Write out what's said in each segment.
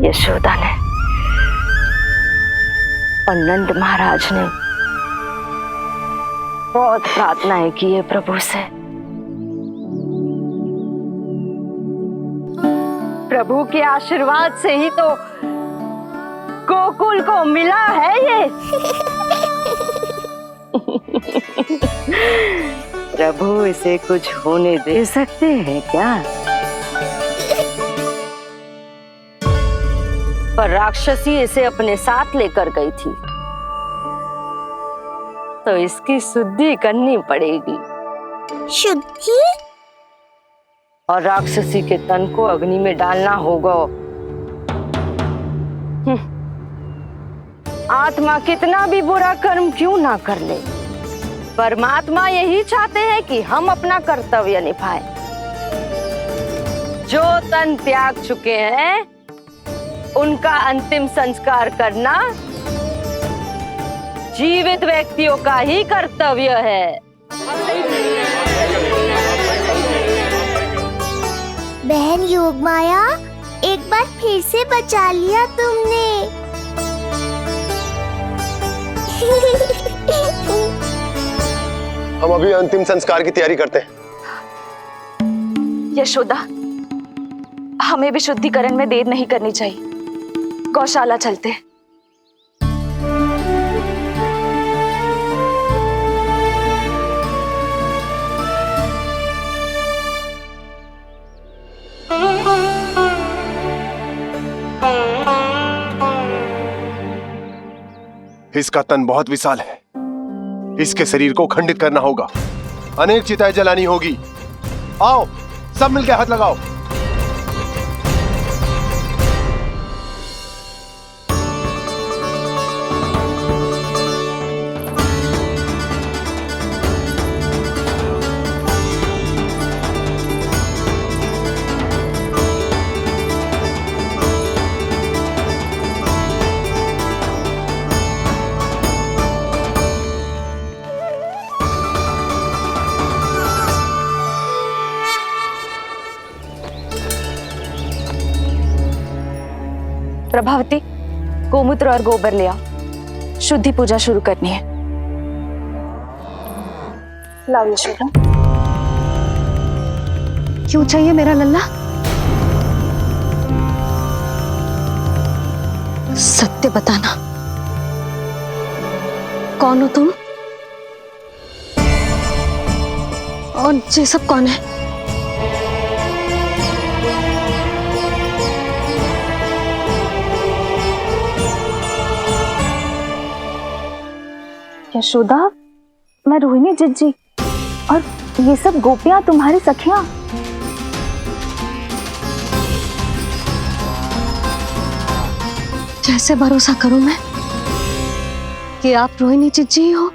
यशोदा ने और नंद महाराज ने बहुत प्रार्थनाएं की है प्रभु से। प्रभु के आशीर्वाद से ही तो गोकुल को मिला है ये। प्रभु इसे कुछ होने दे सकते हैं क्या? पर राक्षसी इसे अपने साथ लेकर गई थी, तो इसकी शुद्धि करनी पड़ेगी। शुद्धि? और राक्षसी के तन को अग्नि में डालना होगा। आत्मा कितना भी बुरा कर्म क्यों ना कर ले, परमात्मा यही चाहते हैं कि हम अपना कर्तव्य निभाएं। जो तन त्याग चुके हैं उनका अंतिम संस्कार करना जीवित व्यक्तियों का ही कर्तव्य है। बहन योगमाया, एक बार फिर से बचा लिया तुमने। हम अभी अंतिम संस्कार की तैयारी करते हैं। यशोदा, हमें भी शुद्धिकरण में देर नहीं करनी चाहिए। गौशाला चलते हैं। इसका तन बहुत विशाल है, इसके शरीर को खंडित करना होगा, अनेक चिताएं जलानी होगी। आओ सब मिलकर हाथ लगाओ। प्रभावती, गोमूत्र और गोबर ले आओ, शुद्धि पूजा शुरू करनी है। लाओ यशोदा। क्यों चाहिए मेरा लल्ला? सत्य बताना, कौन हो तुम और ये सब कौन है? यशोदा, मैं रोहिणी जिज्जी और ये सब गोपियां तुम्हारी सखियां। कैसे भरोसा करूं मैं कि आप रोहिणी जिज्जी ही हो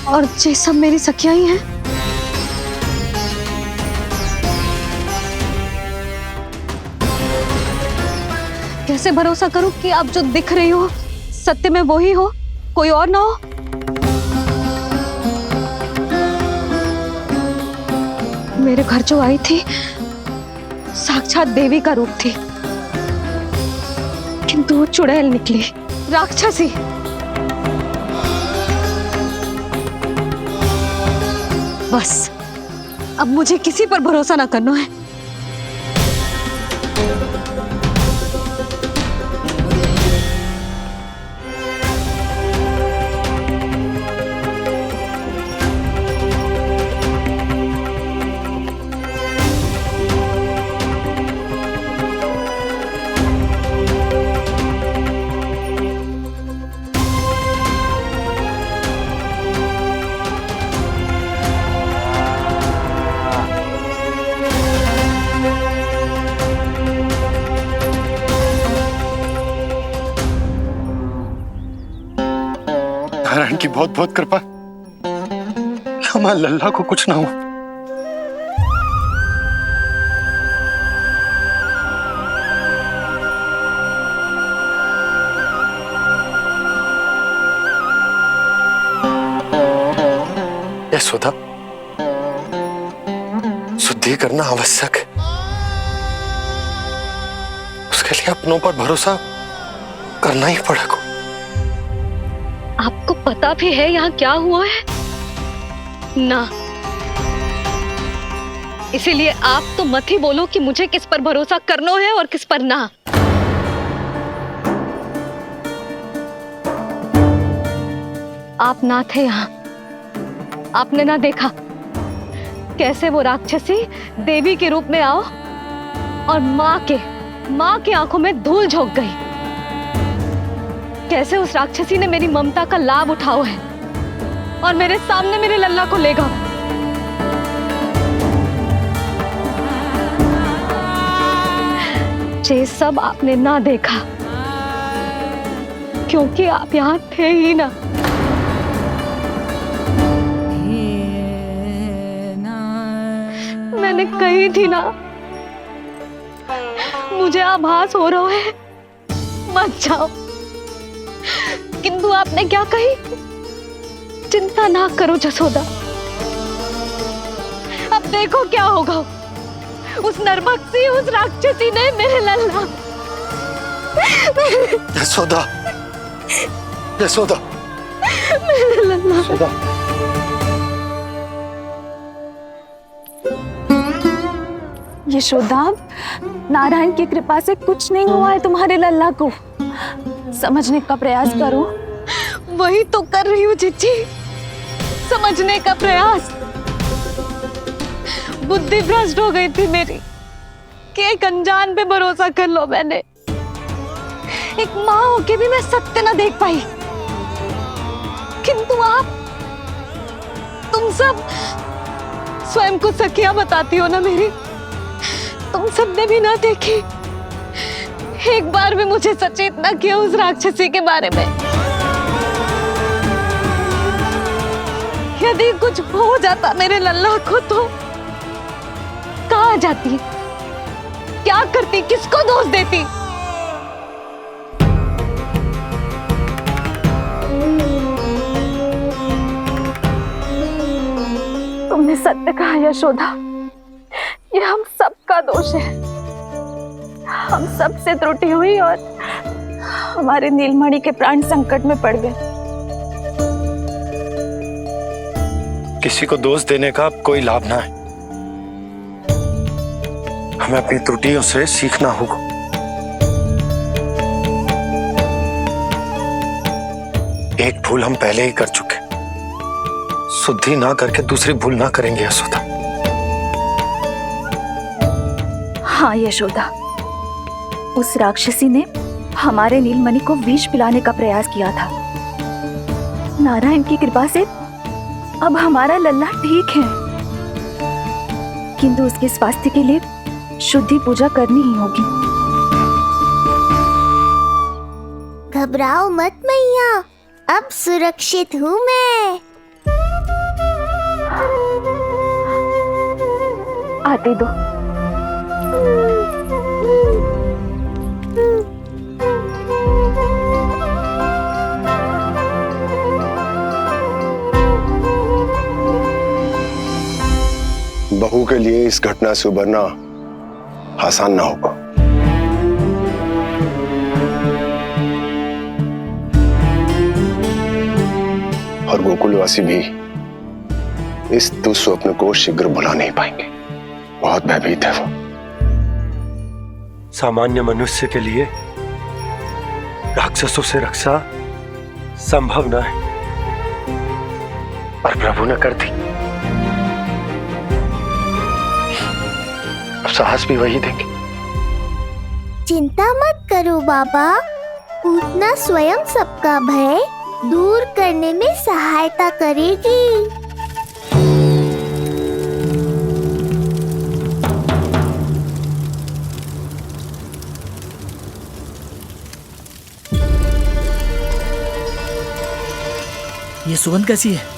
और ये सब मेरी सखियां ही हैं। कैसे भरोसा करूं कि आप जो दिख रही हो सत्य में वो ही हो, कोई और ना हो? मेरे घर जो आई थी साक्षात देवी का रूप थी, किंतु वो चुड़ैल निकली, राक्षसी। बस अब मुझे किसी पर भरोसा ना करना है। नारायण की बहुत बहुत कृपा, हमारे लल्ला को कुछ ना हो। यशोदा, शुद्धि करना आवश्यक है। उसके लिए अपनों पर भरोसा करना ही पड़ेगा। आपको पता भी है यहाँ क्या हुआ है ना, इसीलिए आप तो मत ही बोलो कि मुझे किस पर भरोसा करना है और किस पर ना। आप ना थे यहाँ, आपने ना देखा कैसे वो राक्षसी देवी के रूप में आओ और माँ के आंखों में धूल झोंक गई। कैसे उस राक्षसी ने मेरी ममता का लाभ उठाओ है और मेरे सामने मेरे लल्ला को ले गया। ये सब आपने ना देखा क्योंकि आप यहाँ थे ही ना। मैंने कही थी ना, मुझे आभास हो रहा है, मत जाओ। किंतु आपने क्या कही? चिंता ना करो जसोदा, अब देखो क्या होगा। उस नरभक्षी, उस राक्षसी ने मेरे लल्ला। यशोदा, यशोदा, मेरे लल्ला। यशोदा। यशोदा, नारायण की कृपा से कुछ नहीं हुआ है तुम्हारे लल्ला को। समझने का प्रयास करो। वही तो कर रही हूँ चिच्ची, समझने का प्रयास। बुद्धि भ्रष्ट हो गई थी मेरी कि एक अनजान पे भरोसा कर लो मैंने। एक माँ होके भी मैं सत्य ना देख पाई। किंतु आप, तुम सब स्वयं को सखिया बताती हो ना मेरी, तुम सबने भी ना देखी, एक बार भी मुझे सचेत ना किया उस राक्षसी के बारे में। यदि कुछ हो जाता मेरे लल्ला को तो कहाँ जाती, क्या करती, किसको दोष देती? तुमने सत्य कहा यशोदा, ये हम सबका दोष है। हम सब से त्रुटि हुई और हमारे नीलमणि के प्राण संकट में पड़ गए। किसी को दोष देने का कोई लाभ ना है। हमें अपनी त्रुटियों से सीखना होगा। एक भूल हम पहले ही कर चुके, शुद्धि ना करके दूसरी भूल ना करेंगे यशोदा। हाँ यशोदा, उस राक्षसी ने हमारे नीलमणि को विष पिलाने का प्रयास किया था। नारायण की कृपा से अब हमारा लल्ला ठीक है, किंतु उसके स्वास्थ्य के लिए शुद्धि पूजा करनी ही होगी। घबराओ मत मैया, अब सुरक्षित हूँ मैं। आते दो। बहू के लिए इस घटना से उबरना आसान ना होगा। और गोकुलवासी भी इस दुस्वप्न को शीघ्र भुला नहीं पाएंगे। बहुत भयभीत है वो। सामान्य मनुष्य के लिए राक्षसों से रक्षा संभव न है, पर प्रभु ने कर दी। अब साहस भी वही देंगे। चिंता मत करो बाबा, पूतना स्वयं सबका भय दूर करने में सहायता करेगी। ये सुगंध कैसी है?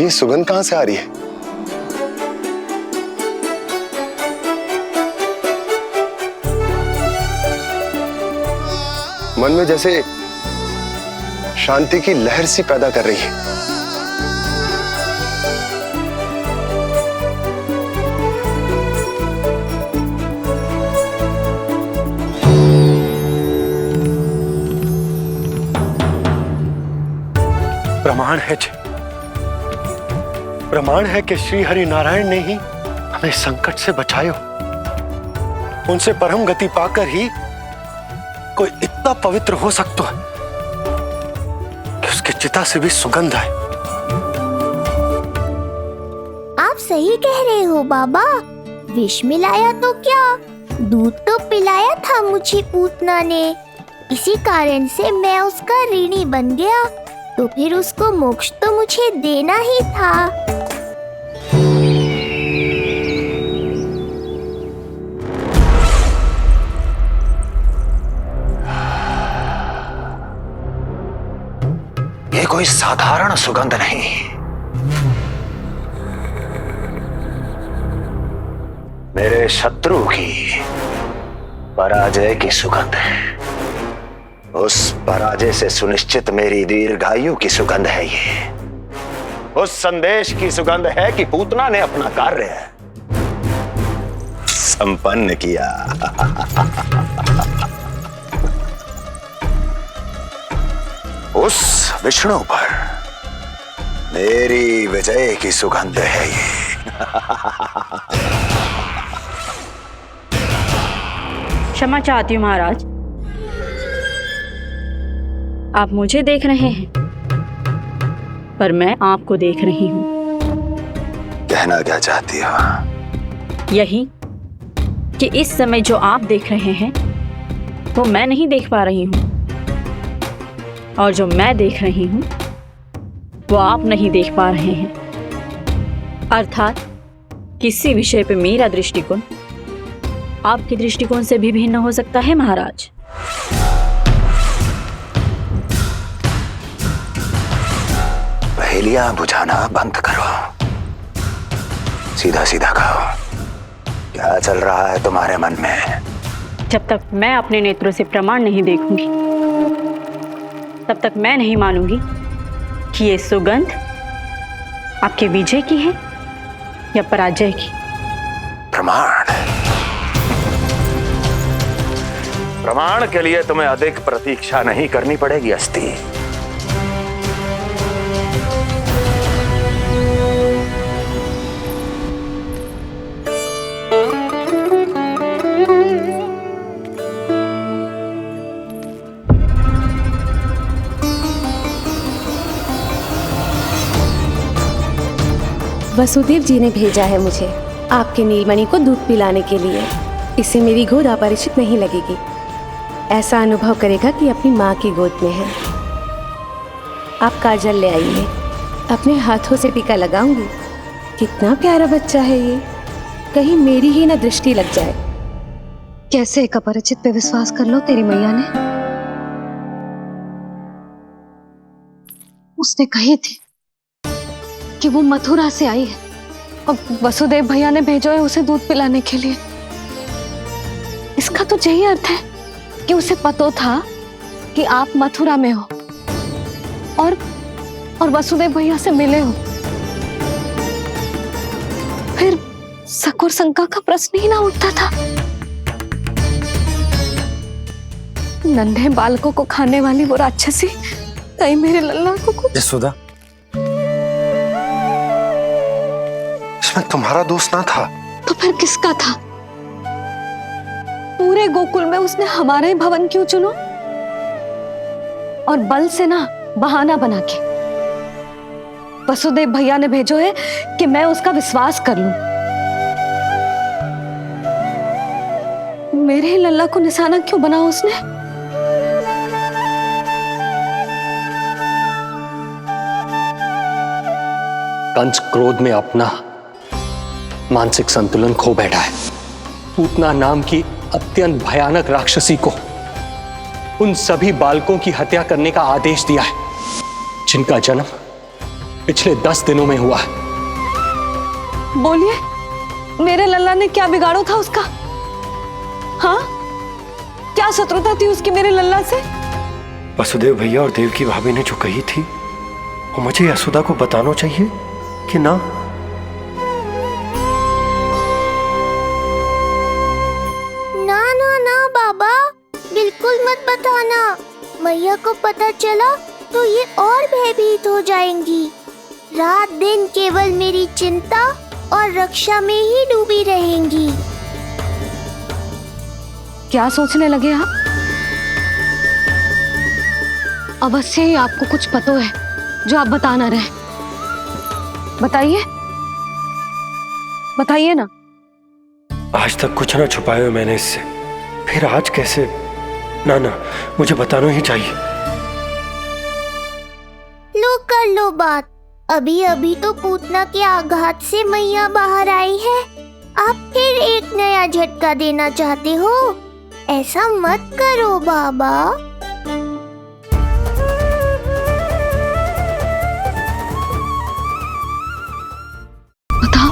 ये सुगंध कहां से आ रही है? मन में जैसे शांति की लहर सी पैदा कर रही है। प्रमाण है कि श्री हरि नारायण ने ही हमें संकट से बचायो। उनसे परम गति पाकर ही कोई इतना पवित्र हो सकता है कि उसकी चिता से भी सुगंध है। आप सही कह रहे हो बाबा। विष मिलाया तो क्या, दूध तो पिलाया था मुझे पूतना ने। इसी कारण से मैं उसका ऋणी बन गया, तो फिर उसको मोक्ष तो मुझे देना ही था। ये कोई साधारण सुगंध नहीं, मेरे शत्रु की पराजय की सुगंध है। उस पराजय से सुनिश्चित मेरी दीर्घायु की सुगंध है ये। उस संदेश की सुगंध है कि पूतना ने अपना कार्य संपन्न किया। उस विष्णु पर मेरी विजय की सुगंध है ये। क्षमा चाहती हूँ महाराज, आप मुझे देख रहे हैं पर मैं आपको देख रही हूँ। कहना क्या चाहती हो? यही कि इस समय जो आप देख रहे हैं वो मैं नहीं देख पा रही हूँ, और जो मैं देख रही हूँ वो आप नहीं देख पा रहे हैं। अर्थात किसी विषय पे मेरा दृष्टिकोण आपके दृष्टिकोण से भी भिन्न हो सकता है महाराज। पहेलियां बुझाना बंद करो, सीधा सीधा कहो, क्या चल रहा है तुम्हारे मन में? जब तक मैं अपने नेत्रों से प्रमाण नहीं देखूंगी तब तक मैं नहीं मानूंगी कि ये सुगंध आपके विजय की है या पराजय की। प्रमाण के लिए तुम्हें अधिक प्रतीक्षा नहीं करनी पड़ेगी अस्ति। वसुदेव जी ने भेजा है मुझे आपके नीलमणि को दूध पिलाने के लिए। इससे मेरी गोद अपरिचित नहीं लगेगी, ऐसा अनुभव करेगा कि अपनी माँ की गोद में है। आप काजल ले आइए, अपने हाथों से टीका लगाऊंगी। कितना प्यारा बच्चा है ये, कहीं मेरी ही ना दृष्टि लग जाए। कैसे एक अपरिचित पे विश्वास कर लो तेरी मैया ने? उसने कही थी कि वो मथुरा से आई है और वसुदेव भैया ने भेजा है उसे दूध पिलाने के लिए। इसका तो यही अर्थ है कि उसे पता था कि आप मथुरा में हो और वसुदेव भैया से मिले हो। फिर शक और शंका का प्रश्न ही ना उठता था। नन्हे बालकों को खाने वाली वो राक्षसी कहीं मेरे लल्ला को कुछ। यशोदा, इसमें तुम्हारा दोष ना था। तो फिर किसका था? पूरे गोकुल में उसने हमारा ही भवन क्यों चुनो? और बल से ना बहाना बना के वसुदेव भैया ने भेजो है कि मैं उसका विश्वास कर लूं। मेरे ही लल्ला को निशाना क्यों बना उसने? कंस क्रोध में अपना मानसिक संतुलन खो बैठा है। पूतना नाम की अत्यंत भयानक राक्षसी को उन सभी बालकों की हत्या करने का आदेश दिया है जिनका जन्म पिछले 10 दिनों में हुआ है। बोलिए, मेरे लल्ला ने क्या बिगाड़ो था उसका? हाँ, क्या शत्रुता थी उसकी मेरे लल्ला से? वसुदेव भैया और देवकी भाभी ने जो कही थी वो मुझे यशोदा को बताना चाहिए कि ना? ना ना ना बाबा, बिल्कुल मत बताना। मैया को पता चला तो ये और भयभीत हो जाएंगी। रात दिन केवल मेरी चिंता और रक्षा में ही डूबी रहेंगी। क्या सोचने लगे आप? अवश्य ही आपको कुछ पता है जो आप बता ना रहे। बताइए, बताइए ना। आज तक कुछ ना छुपाया मैंने इससे, फिर आज कैसे? ना ना, मुझे बताना ही चाहिए। लो कर लो बात। अभी अभी तो पूतना के आघात से मैया बाहर आई है, आप फिर एक नया झटका देना चाहते हो? ऐसा मत करो बाबा। बताओ।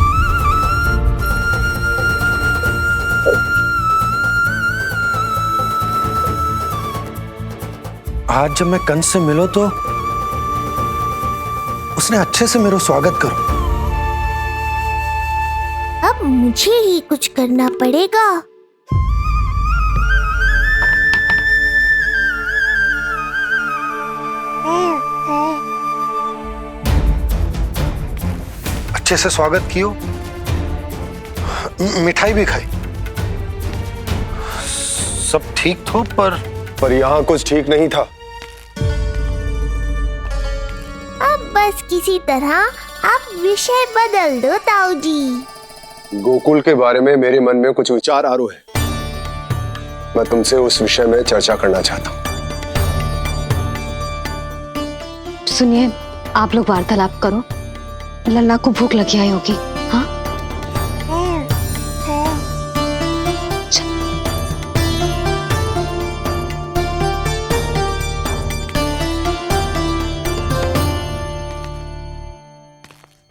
आज जब मैं कंस से मिलो तो उसने अच्छे से मेरा स्वागत करो। अब मुझे ही कुछ करना पड़ेगा। अच्छे से स्वागत कियो, मिठाई भी खाई, सब ठीक तो, पर यहाँ कुछ ठीक नहीं था। अब बस किसी तरह आप विषय बदल दो ताऊ जी। गोकुल के बारे में मेरे मन में कुछ विचार आ रहे हैं। मैं तुमसे उस विषय में चर्चा करना चाहता हूँ। सुनिए, आप लोग वार्तालाप करो। लल्ला को भूख लगी आई होगी। हाँ,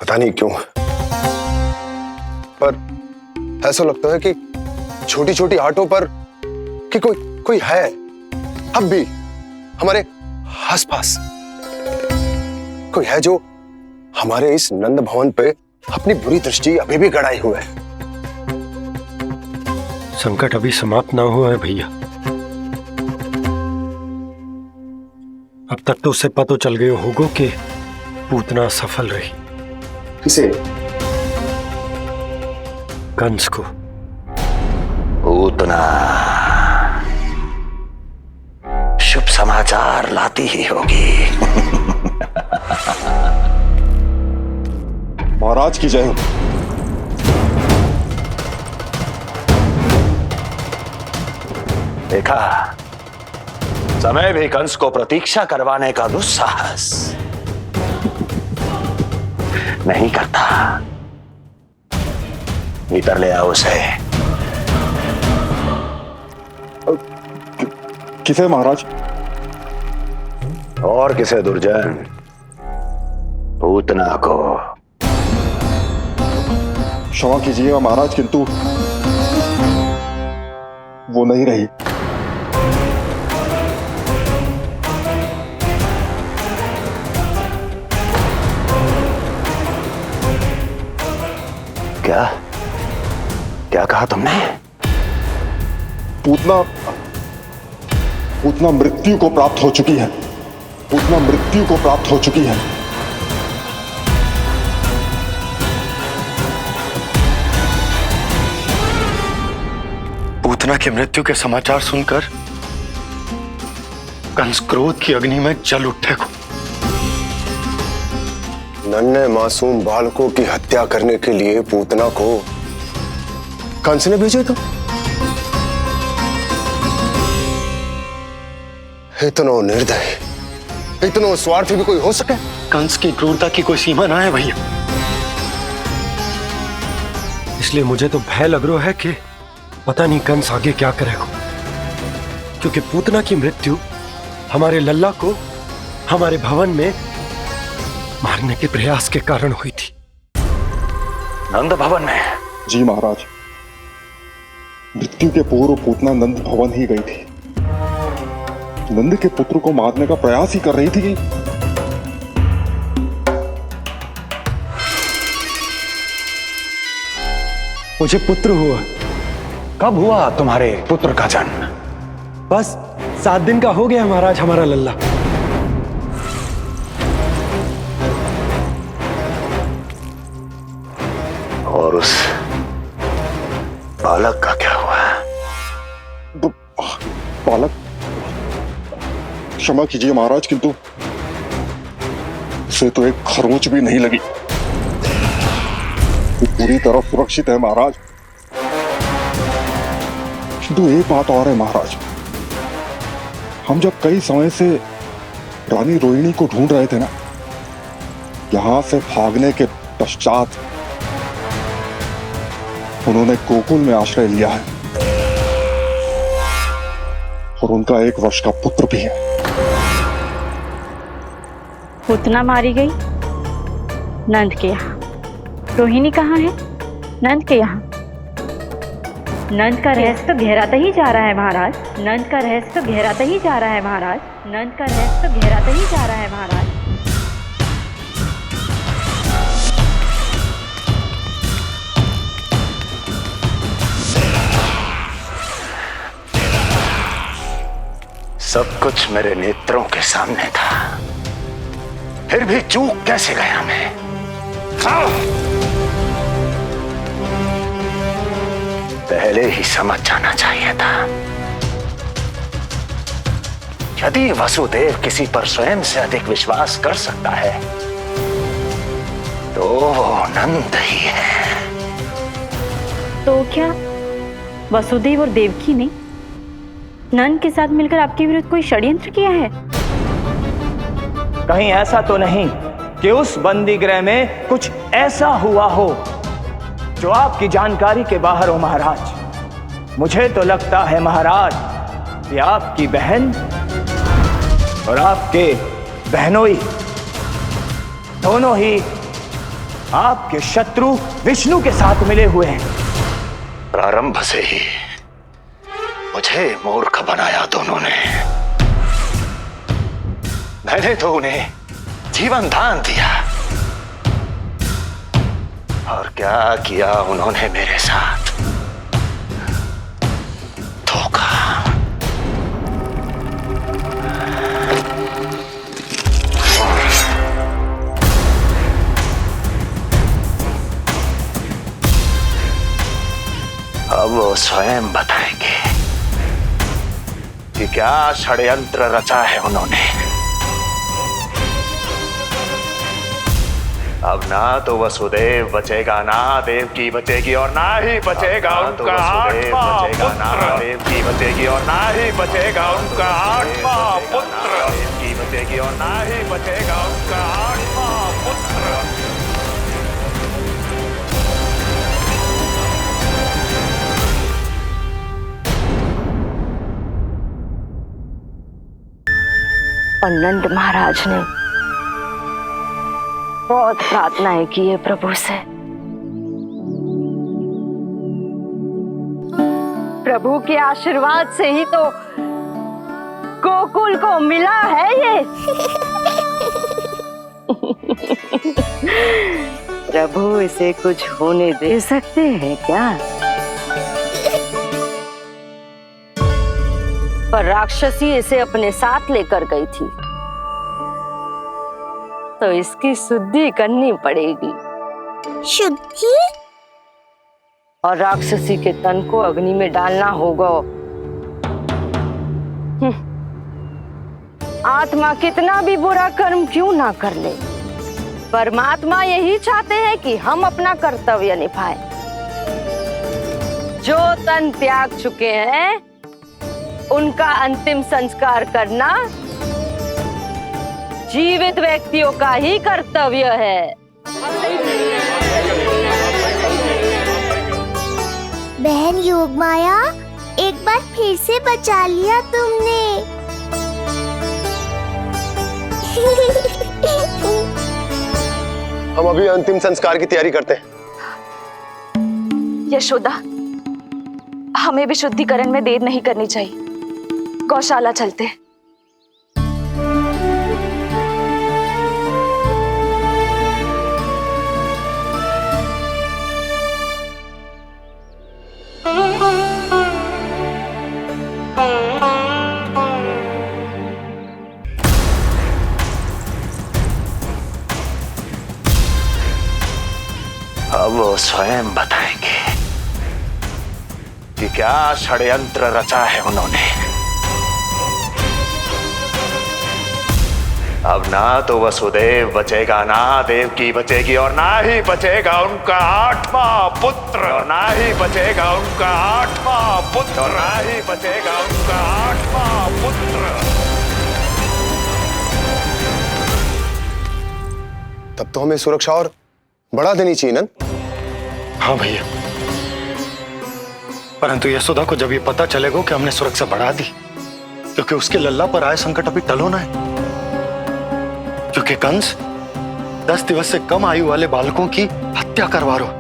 पता नहीं क्यों, पर ऐसा लगता है कि छोटी छोटी आटों पर कि कोई है अब भी हमारे आसपास। कोई है जो हमारे इस नंद भवन पे अपनी बुरी दृष्टि अभी भी गड़ाए हुए है। संकट अभी समाप्त ना हुआ है भैया। अब तक तो उसे पता चल गया होगा कि पूतना सफल रही। किसे? कंस को। पूतना शुभ समाचार लाती ही होगी। महाराज की जय हो। देखा, समय भी कंस को प्रतीक्षा करवाने का दुस्साहस नहीं करता। भीतर ले आओ उसे। किसे महाराज? और किसे दुर्जन? पूतना को। क्षमा कीजिएगा महाराज, किंतु वो नहीं रही। क्या क्या कहा तुमने? पूतना मृत्यु को प्राप्त हो चुकी है। पूतना मृत्यु को प्राप्त हो चुकी है। पूतना की मृत्यु के समाचार सुनकर कंस क्रोध की अग्नि में जल उठे को। नन्हे मासूम बालकों की हत्या करने के लिए पूतना को कंस ने भेजे तो इतना निर्दय, इतना स्वार्थी भी कोई हो सके? कंस की क्रूरता की कोई सीमा ना है भैया। इसलिए मुझे तो भय लग रहा है कि पता नहीं कंस आगे क्या करेगा, क्योंकि पूतना की मृत्यु हमारे लल्ला को हमारे भवन में मारने के प्रयास के कारण हुई थी। नंद भवन में? जी महाराज, मृत्यु के पूर्व पूतना नंद भवन ही गई थी। नंद के पुत्र को मारने का प्रयास ही कर रही थी। मुझे पुत्र हुआ। कब हुआ तुम्हारे पुत्र का जन्म? बस 7 दिन का हो गया महाराज हमारा लल्ला। और उस बालक का क्या हुआ? बालक, क्षमा कीजिए महाराज, किंतु उसे तो एक खरोंच भी नहीं लगी। वो पूरी तरह सुरक्षित है महाराज। किंतु एक बात और है महाराज, हम जब कई समय से रानी रोहिणी को ढूंढ रहे थे ना, यहां से भागने के पश्चात उन्होंने गोकुल में आश्रय लिया है और उनका 1 वर्ष का पुत्र भी है। पूतना मारी गई नंद के यहाँ। रोहिणी कहाँ है? नंद के यहाँ। नंद का रहस्य तो गहराता ही जा रहा है महाराज। नंद का रहस्य तो गहराता ही जा रहा है महाराज। नंद का रहस्य तो गहराता ही जा रहा है महाराज। सब कुछ मेरे नेत्रों के सामने था, फिर भी चूक कैसे गया मैं? पहले ही समझ जाना चाहिए था। यदि वसुदेव किसी पर स्वयं से अधिक विश्वास कर सकता है तो वो नंद ही है। तो क्या वसुदेव और देवकी ने नंद के साथ मिलकर आपके विरुद्ध कोई षड्यंत्र किया है? कहीं ऐसा तो नहीं कि उस बंदी गृह में कुछ ऐसा हुआ हो जो आपकी जानकारी के बाहर हो महाराज। मुझे तो लगता है महाराज कि आपकी बहन और आपके बहनोई दोनों ही आपके शत्रु विष्णु के साथ मिले हुए हैं। प्रारंभ से ही मुझे मूर्ख बनाया दोनों ने। मैंने तो उन्हें जीवन दान दिया और क्या किया उन्होंने मेरे साथ? धोखा। अब वो स्वयं बताएंगे कि क्या षड्यंत्र रचा है उन्होंने। अब ना तो वसुदेव बचेगा, ना देवकी बचेगी और ना ही बचेगा उनका आठवां पुत्र। देवकी बचेगी और ना ही बचेगा उनका आठवां पुत्र। देवकी बचेगी और ना ही बचेगा उनका आठवां पुत्र। और नंद महाराज ने बहुत प्रार्थनाएं की है प्रभु से। प्रभु के आशीर्वाद से ही तो गोकुल को मिला है ये। प्रभु इसे कुछ होने दे सकते हैं क्या? पर राक्षसी इसे अपने साथ लेकर गई थी तो इसकी शुद्धि करनी पड़ेगी। शुद्धि? और राक्षसी के तन को अग्नि में डालना होगा। आत्मा कितना भी बुरा कर्म क्यों ना कर ले, परमात्मा यही चाहते हैं कि हम अपना कर्तव्य निभाएं। जो तन त्याग चुके हैं उनका अंतिम संस्कार करना जीवित व्यक्तियों का ही कर्तव्य है। बहन योगमाया, एक बार फिर से बचा लिया तुमने। हम अभी अंतिम संस्कार की तैयारी करते हैं। यशोदा, हमें भी शुद्धिकरण में देर नहीं करनी चाहिए। गौशाला चलते हैं। अब वो स्वयं बताएंगे कि क्या षड्यंत्र रचा है उन्होंने। अब ना तो वसुदेव बचेगा, ना देवकी बचेगी, और ना ही बचेगा उनका 8वां पुत्र, और ना ही बचेगा उनका 8वां पुत्र, और ना ही बचेगा उनका 8वां पुत्र। तब तो हमें सुरक्षा और बढ़ा देनी चाहिए नंद। हाँ भैया, परंतु यशोदा को जब ये पता चलेगा कि हमने सुरक्षा बढ़ा दी, क्योंकि उसके लल्ला पर आए संकट अभी टल होना है। क्योंकि कंस 10 दिवस से कम आयु वाले बालकों की हत्या करवा रहा।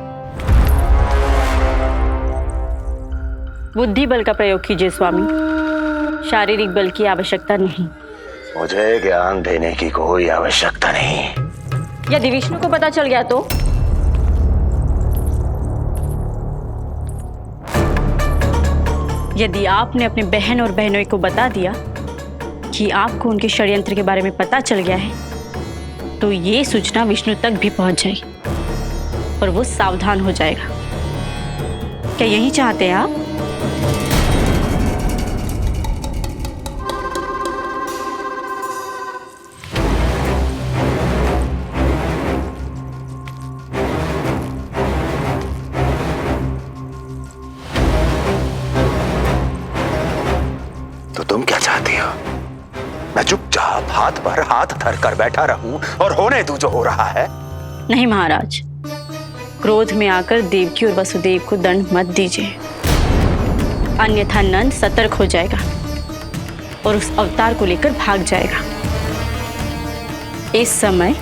बुद्धि बल का प्रयोग कीजिए स्वामी, शारीरिक बल की आवश्यकता नहीं। मुझे ज्ञान देने की कोई आवश्यकता नहीं। यदि विष्णु को पता चल गया तो? यदि आपने अपनी बहन और बहनों को बता दिया कि आपको उनके षड्यंत्र के बारे में पता चल गया है, तो ये सूचना विष्णु तक भी पहुंच जाएगी और वो सावधान हो जाएगा। क्या यही चाहते हैं आप? तो तुम क्या चाहती हो? मैं चुपचाप हाथ पर हाथ धर कर बैठा रहूं और होने दूं जो हो रहा है? नहीं महाराज, क्रोध में आकर देवकी और वसुदेव को दंड मत दीजिए, अन्यथा नंद सतर्क हो जाएगा और उस अवतार को लेकर भाग जाएगा। इस समय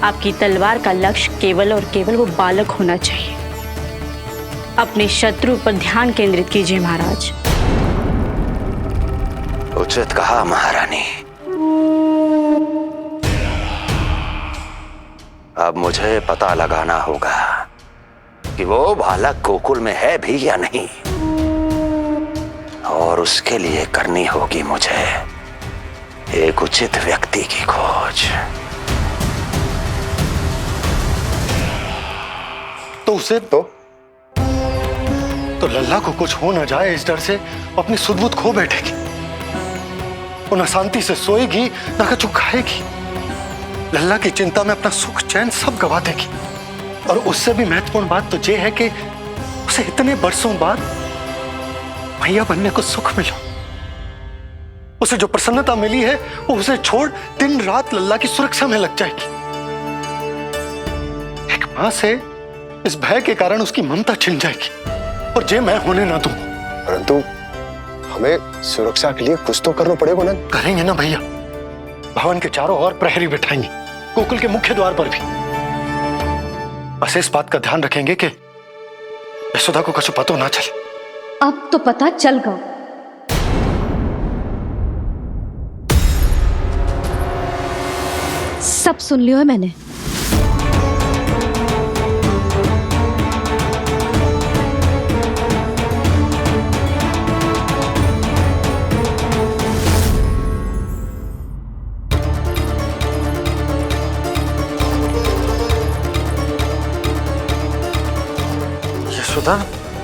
आपकी तलवार का लक्ष्य केवल और केवल वो बालक होना चाहिए। अपने शत्रु पर ध्यान केंद्रित कीजिए महाराज। उचित कहा महारानी। अब मुझे पता लगाना होगा कि वो बालक गोकुल में है भी या नहीं, और उसके लिए करनी होगी मुझे एक उचित व्यक्ति की खोज। तो उसे तो लल्ला को कुछ हो न जाए, इस डर से अपनी सुध-बुध खो बैठेगी। वो न शांति से सोएगी, न कुछ खाएगी। लल्ला की चिंता में अपना सुख चैन सब गवा देगी। और उससे भी महत्वपूर्ण बात तो ये है कि उसे इतने बरसों बाद भैया बनने को सुख मिला। उसे जो प्रसन्नता मिली है, वो उसे छोड़ दिन रात लल्ला की सुरक्षा में लग जाएगी। एक मां से इस भय के कारण उसकी ममता छिन जाएगी, और ये मैं होने ना दूं। परंतु हमें सुरक्षा के लिए कुछ तो करना पड़ेगा ना। करेंगे ना भैया। भवन के चारों ओर प्रहरी बिठाएंगे, गोकुल के मुख्य द्वार पर भी। बस इस बात का ध्यान रखेंगे कि यशोदा को कुछ पता ना चले। अब तो पता चल गया। सब सुन लियो है मैंने।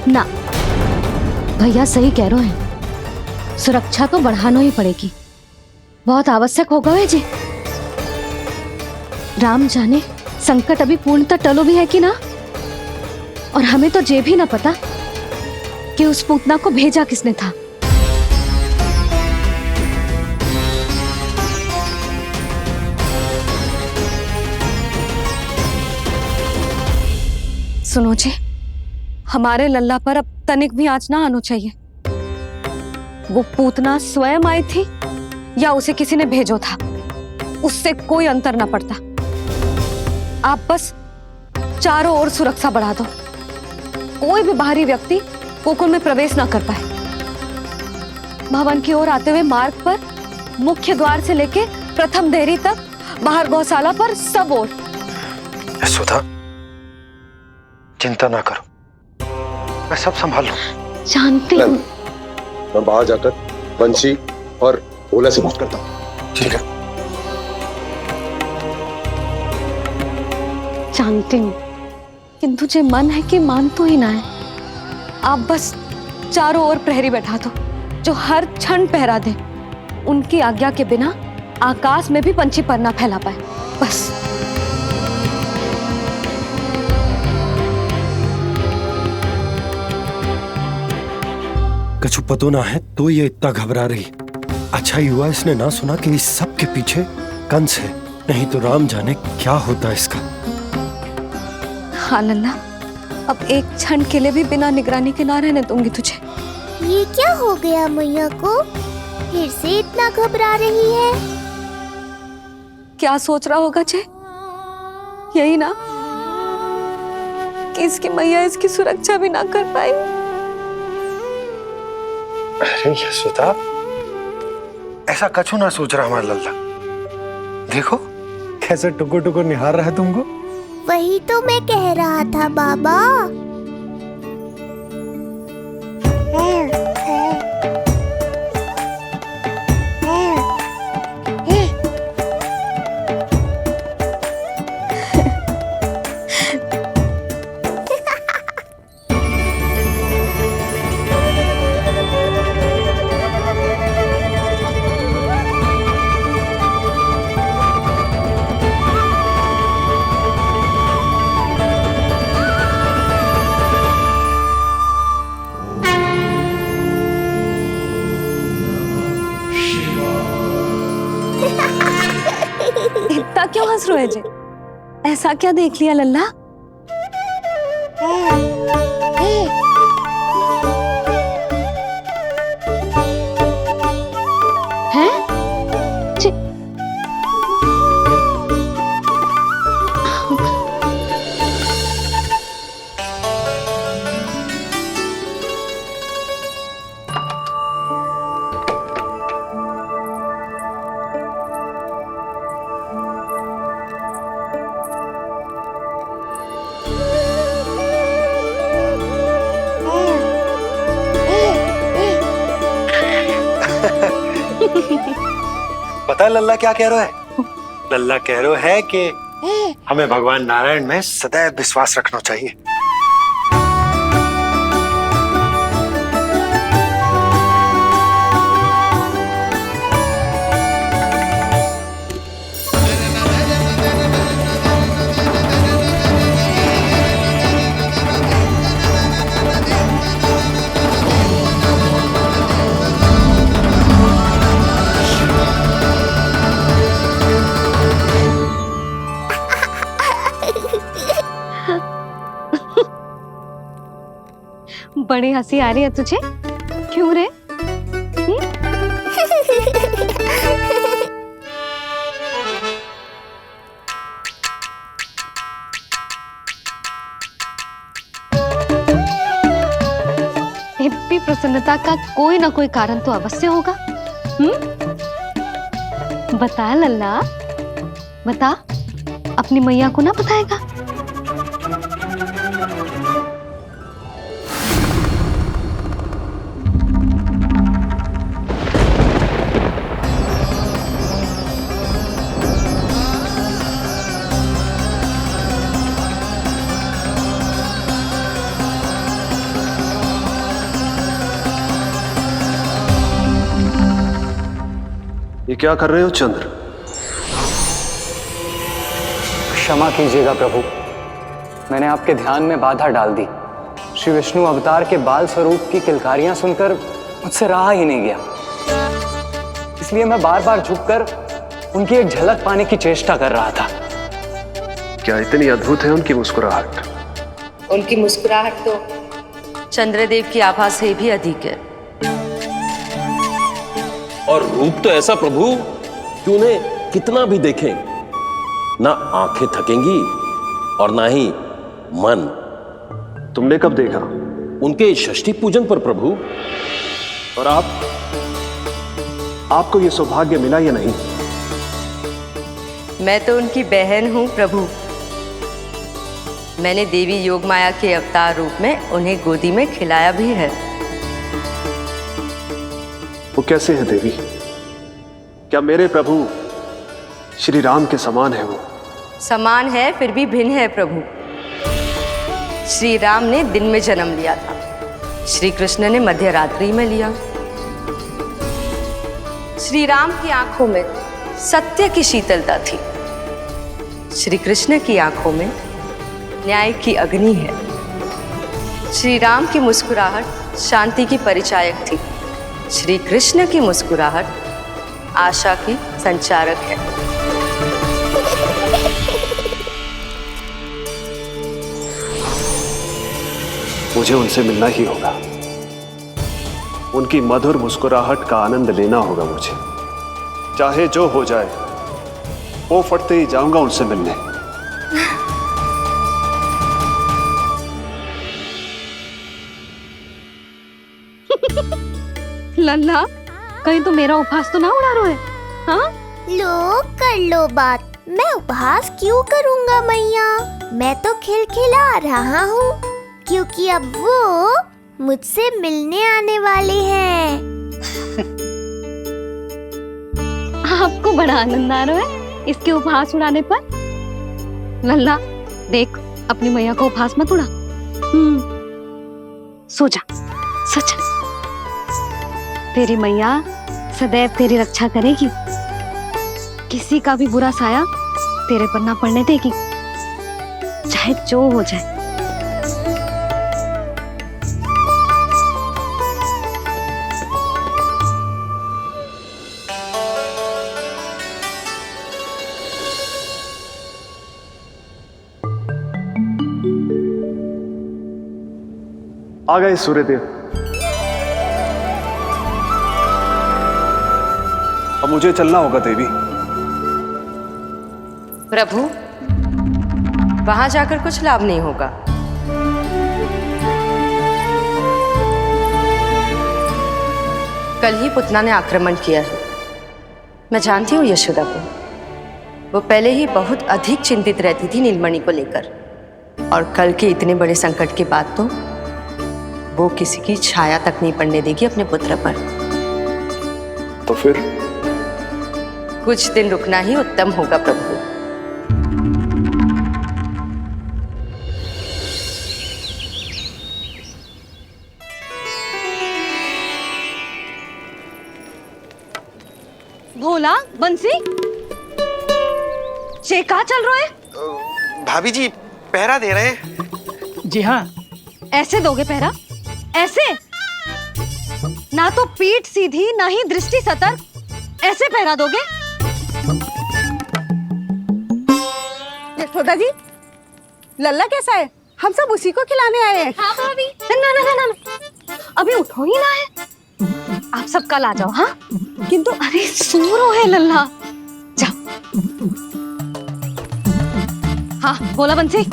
ना, भैया सही कह रहे हैं। सुरक्षा तो बढ़ाना ही पड़ेगी, बहुत आवश्यक होगा वे जी। राम जाने संकट अभी पूर्णतः टलो भी है कि ना, और हमें तो ये भी ना पता कि उस पूतना को भेजा किसने था। सुनो जी, हमारे लल्ला पर अब तनिक भी आंच ना आना चाहिए। वो पूतना स्वयं आई थी या उसे किसी ने भेजो था, उससे कोई अंतर ना पड़ता। आप बस चारों ओर सुरक्षा बढ़ा दो, कोई भी बाहरी व्यक्ति गोकुल में प्रवेश ना कर पाए। भवन की ओर आते हुए मार्ग पर मुख्य द्वार से लेके प्रथम देहरी तक, बाहर गौशाला पर, सब ओर। यशोदा, चिंता ना करो, मैं सब संभाल लूं। जानती हूँ। मैं बाहर जाकर बंशी और ओला से बात करता हूँ। ठीक है। जानती हूँ, किंतु जे मन है कि मान तो ही ना है। आप बस चारों ओर प्रहरी बैठा दो जो हर क्षण पहरा दे। उनकी आज्ञा के बिना आकाश में भी पंछी पर ना फैला पाए, बस। कछु पतो ना है तो ये इतना घबरा रही। अच्छा ही हुआ इसने ना सुना कि इस सब के पीछे कंस है, नहीं तो राम जाने क्या होता इसका। हाँ लल्ला, अब एक क्षण के लिए भी बिना निगरानी के ना रहने दूंगी तुझे। ये क्या हो गया मैया को, फिर से इतना घबरा रही है? क्या सोच रहा होगा जे? यही ना कि इसकी मैया इसकी सुरक्षा भी ना कर पाई। अरे यशोदा, ऐसा कछु ना सोच रहा हमारा लल्ला। देखो कैसे टुकुर टुकुर निहार रहा है तुमको। वही तो मैं कह रहा था बाबा। इतना क्यों हंस रहे जे? ऐसा क्या देख लिया लल्ला? हैं? पता है लल्ला क्या कह रहा है? लल्ला कह रहा है कि हमें भगवान नारायण में सदैव विश्वास रखना चाहिए। बड़ी हंसी आ रही है तुझे, क्यों रे? इतनी प्रसन्नता का कोई ना कोई कारण तो अवश्य होगा। बता लल्ला, बता, अपनी मैया को ना बताएगा? ये क्या कर रहे हो चंद्र? क्षमा कीजिएगा प्रभु, मैंने आपके ध्यान में बाधा डाल दी। श्री विष्णु अवतार के बाल स्वरूप की किलकारियां सुनकर मुझसे रहा ही नहीं गया, इसलिए मैं बार बार झुककर उनकी एक झलक पाने की चेष्टा कर रहा था। क्या इतनी अद्भुत है उनकी मुस्कुराहट? उनकी मुस्कुराहट तो चंद्रदेव की आभा से भी अधिक है। और रूप तो ऐसा प्रभु कि उन्हें कितना भी देखें ना आंखें थकेंगी और ना ही मन। तुमने कब देखा? उनके षष्ठी पूजन पर प्रभु। और आपको यह सौभाग्य मिला या नहीं? मैं तो उनकी बहन हूं प्रभु। मैंने देवी योगमाया के अवतार रूप में उन्हें गोदी में खिलाया भी है। वो कैसे है देवी? क्या मेरे प्रभु श्री राम के समान है वो? समान है फिर भी भिन्न है प्रभु। श्री राम ने दिन में जन्म लिया था, श्री कृष्ण ने मध्य रात्रि में लिया। श्री राम की आंखों में सत्य की शीतलता थी, श्री कृष्ण की आंखों में न्याय की अग्नि है। श्री राम की मुस्कुराहट शांति की परिचायक थी, श्री कृष्ण की मुस्कुराहट आशा की संचारक है। मुझे उनसे मिलना ही होगा। उनकी मधुर मुस्कुराहट का आनंद लेना होगा मुझे। चाहे जो हो जाए, वो फटते ही जाऊंगा उनसे मिलने। लल्ला, कहीं तो मेरा उपहास तो ना उड़ा रहे है? हाँ? लो कर लो बात। मैं उपहास क्यों करूँगा मैया? मैं तो खिलखिला रहा हूँ क्योंकि अब वो मुझसे मिलने आने वाले हैं। आपको बड़ा आनंद आ रहा है इसके उपहास उड़ाने पर? लल्ला देख, अपनी मैया का उपहास मत उड़ा। सो जा, सच तेरी मैया सदैव तेरी रक्षा करेगी, किसी का भी बुरा साया तेरे पर ना पड़ने देगी, चाहे जो हो जाए। आ गए सूर्यदेव। अब मुझे चलना होगा देवी। प्रभु, वहां जाकर कुछ लाभ नहीं होगा। कल ही पुतना ने आक्रमण किया है। मैं जानती हूँ यशोदा को। वो पहले ही बहुत अधिक चिंतित रहती थी नीलमणि को लेकर, और कल के इतने बड़े संकट के बाद तो वो किसी की छाया तक नहीं पड़ने देगी अपने पुत्र पर। तो फिर कुछ दिन रुकना ही उत्तम होगा प्रभु। भोला, बंसी, ये क्या चल रहा है? भाभी जी पहरा दे रहे हैं। जी हाँ। ऐसे दोगे पहरा? ऐसे? ना तो पीठ सीधी ना ही दृष्टि सतर्क, ऐसे पहरा दोगे? यशोदा जी, लल्ला कैसा है? हम सब उसी को खिलाने आए हैं। हाँ भाभी। ना ना ना ना, अभी उठो ही ना है। आप सब कल आ जाओ। हाँ, किंतु अरे सूरो है लल्ला, जाओ। हाँ बोला बंसी।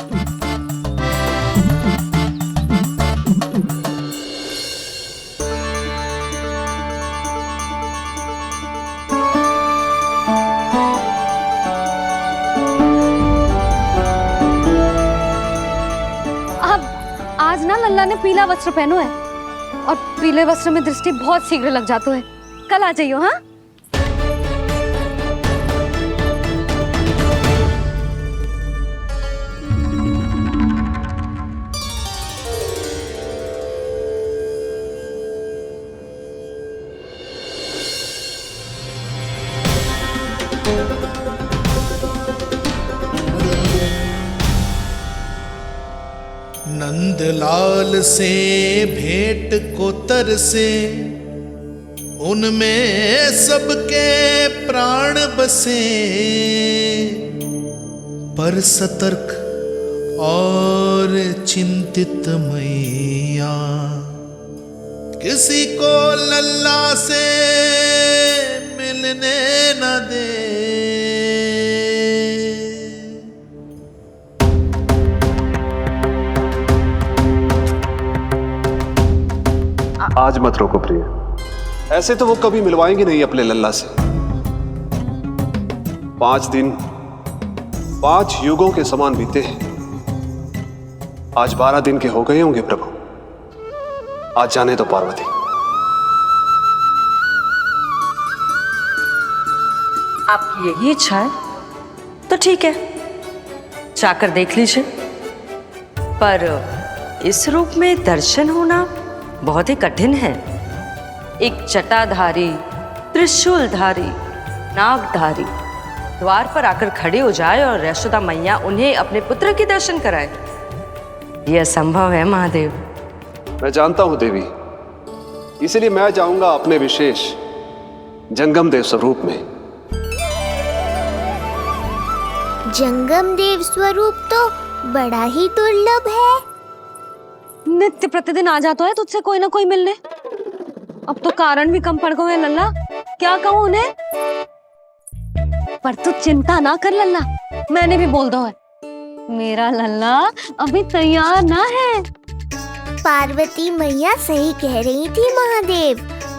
आज ना लल्ला ने पीला वस्त्र पहनो है, और पीले वस्त्र में दृष्टि बहुत शीघ्र लग जातो है। कल आ जाइयो। हाँ, नंदलाल से भेंट को तरसे, उनमें सबके प्राण बसे, पर सतर्क और चिंतित मैया किसी को लल्ला से मिलने न दे। आज मत रोको प्रिय, ऐसे तो वो कभी मिलवाएंगे नहीं अपने लल्ला से। 5 दिन 5 युगों के समान बीते हैं, आज 12 दिन के हो गए होंगे प्रभु। आज जाने दो पार्वती। आपकी यही इच्छा है तो ठीक है, जाकर देख लीजिए। पर इस रूप में दर्शन होना बहुत ही कठिन है। एक जटाधारी, त्रिशूलधारी, नागधारी द्वार पर आकर खड़े हो जाए और यशोदा मैया उन्हें अपने पुत्र के दर्शन कराए, यह असंभव है महादेव। मैं जानता हूं देवी, इसलिए मैं जाऊंगा अपने विशेष जंगम देव स्वरूप में। जंगम देव स्वरूप तो बड़ा ही दुर्लभ है। नित्य प्रतिदिन आ जाता है तुझसे कोई ना कोई मिलने। अब तो कारण भी कम पड़ गए हैं लल्ला, क्या कहूँ उन्हें। पर तू चिंता ना कर लल्ला, मैंने भी बोल दो है, मेरा लल्ला अभी तैयार ना है। पार्वती मैया सही कह रही थी महादेव,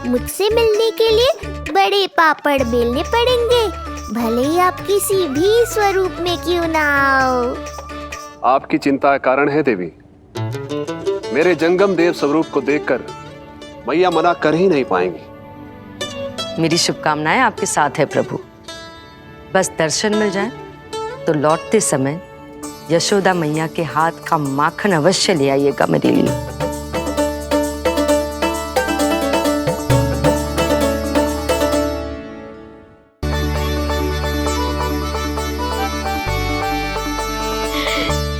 मुझसे मिलने के लिए बड़े पापड़ बेलने पड़ेंगे, भले ही आप किसी भी स्वरूप में क्यों ना आओ। आपकी चिंता का कारण है देवी, मेरे जंगम देव स्वरूप को देखकर मैया मना कर ही नहीं पाएंगी। मेरी शुभकामनाएं आपके साथ है प्रभु। बस दर्शन मिल जाए तो लौटते समय यशोदा मैया के हाथ का माखन अवश्य ले आइएगा मेरे लिए।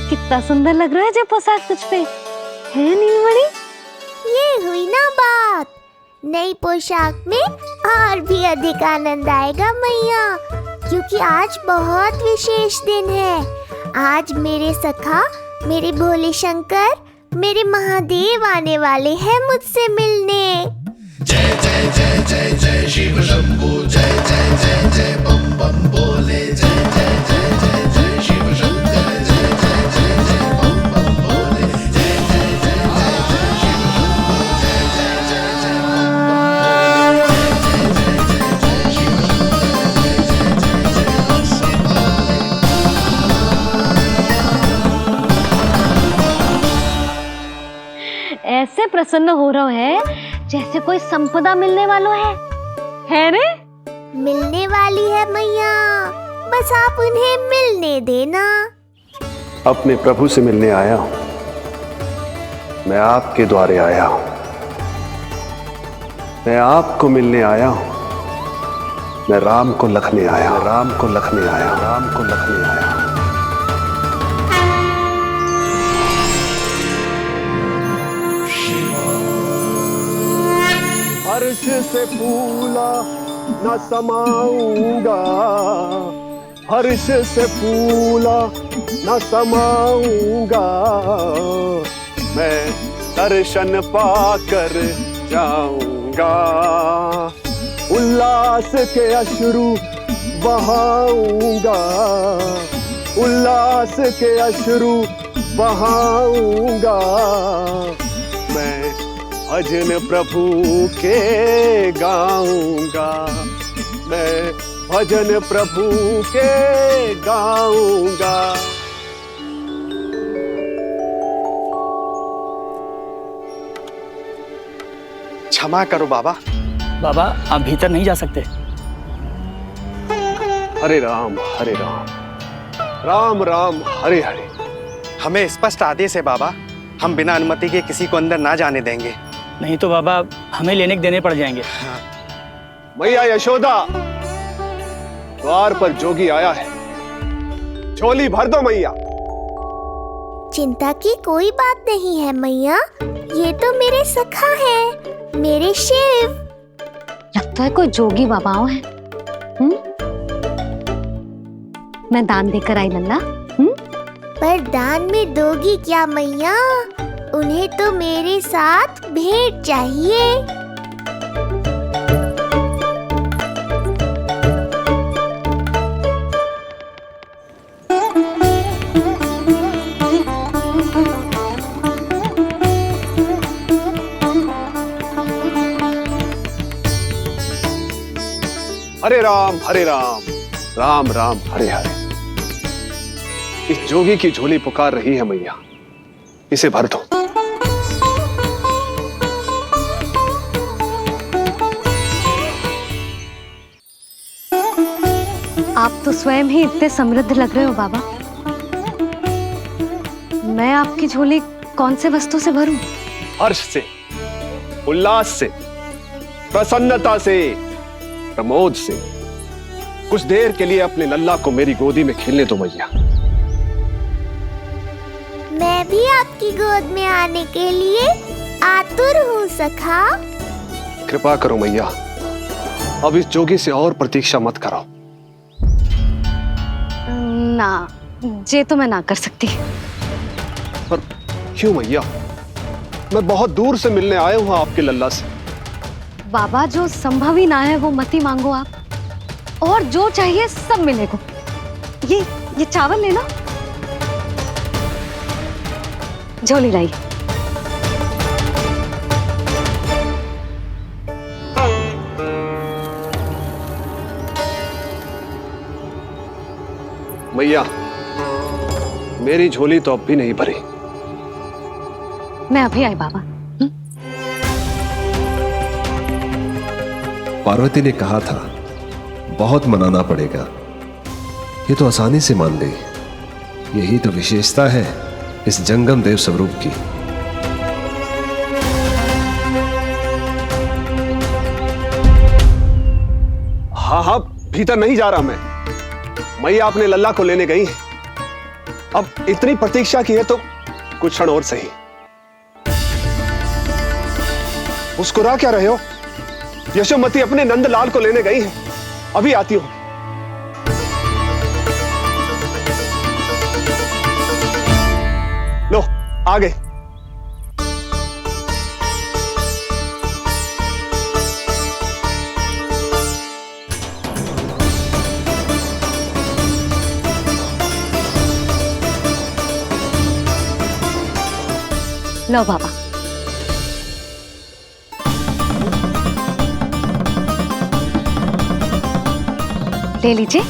कितना सुंदर लग रहा है जब पोशाक तुझ पे है नीलमणि। ये हुई ना बात, नई पोशाक में और भी अधिक आनंद आएगा मैया, क्योंकि आज बहुत विशेष दिन है। आज मेरे सखा, मेरे भोले शंकर, मेरे महादेव आने वाले हैं मुझसे मिलने। जय जय जय जय जय शिव शंभू, जय जय जय जय बम बम बोले, जय जय जय जय जय शिव शंकर, जय जय जय जय बम बम बोले, जय जय जय जय जय शिव शंभू, जय जय जय जय बम बम बोले, जय जय जय जय शिव शंकर, जय जय जय जय ऐसे प्रसन्न हो रहा है जैसे कोई संपदा मिलने वाला है रे? मिलने वाली है मैया, बस आप उन्हें मिलने देना। अपने प्रभु से मिलने आया हूं, मैं आपके द्वारे आया हूं, मैं आपको मिलने आया हूं, मैं राम को लखने आया हूं, राम को लखने आया हूं, राम को लखने आया हूं। हर्ष से फूला न समाऊंगा, हर्ष से फूला न समाऊंगा, मैं दर्शन पाकर जाऊंगा, उल्लास के अश्रु बहाऊंगा, उल्लास के अश्रु बहाऊंगा, मैं भजन प्रभु के गाऊंगा, मैं भजन प्रभु के गाऊंगा। क्षमा करो बाबा। बाबा आप भीतर नहीं जा सकते। हरे राम हरे राम, राम राम हरे हरे। हमें स्पष्ट आदेश है बाबा, हम बिना अनुमति के किसी को अंदर ना जाने देंगे। नहीं तो बाबा हमें लेने के देने पड़ जाएंगे। मैया यशोदा, द्वार पर जोगी आया है, झोली भर दो मैया। चिंता की कोई बात नहीं है मैया, ये तो मेरे सखा है, मेरे शिव। लगता है कोई जोगी बाबाओं है। मैं दान देकर आई लल्ला। पर दान में दोगी क्या मैया? उन्हें तो मेरे साथ भेंट चाहिए। हरे राम राम राम हरे हरे। इस जोगी की झोली पुकार रही है मैया, इसे भर दो। आप तो स्वयं ही इतने समृद्ध लग रहे हो बाबा। मैं आपकी झोली कौन से वस्तु से भरूं? हर्ष से, उल्लास से, प्रसन्नता से, प्रमोद से। कुछ देर के लिए अपने लल्ला को मेरी गोदी में खेलने दो मैया। मैं भी आपकी गोद में आने के लिए आतुर हूँ सखा। कृपा करो मैया, अब इस जोगी से और प्रतीक्षा मत कराओ। ना, ये तो मैं ना कर सकती। पर क्यों मैया? मैं बहुत दूर से मिलने आया हूँ आपके लल्ला से। बाबा, जो संभव ही ना है वो मत ही मांगो आप, और जो चाहिए सब मिलेगा। ये चावल लेना, झोली लाई। मैया, मेरी झोली तो अब भी नहीं भरी। मैं अभी आई बाबा। पार्वती ने कहा था बहुत मनाना पड़ेगा, ये तो आसानी से मान गई। यही तो विशेषता है इस जंगम देव स्वरूप की। हाँ, भीतर नहीं जा रहा मैं। मैया अपने लल्ला को लेने गई है। अब इतनी प्रतीक्षा की है तो कुछ क्षण और सही। मुस्कुरा क्या रहे हो? यशोमती अपने नंदलाल को लेने गई है, अभी आती हूं। लो, आ गए। लो बाबा। ले लीजिए।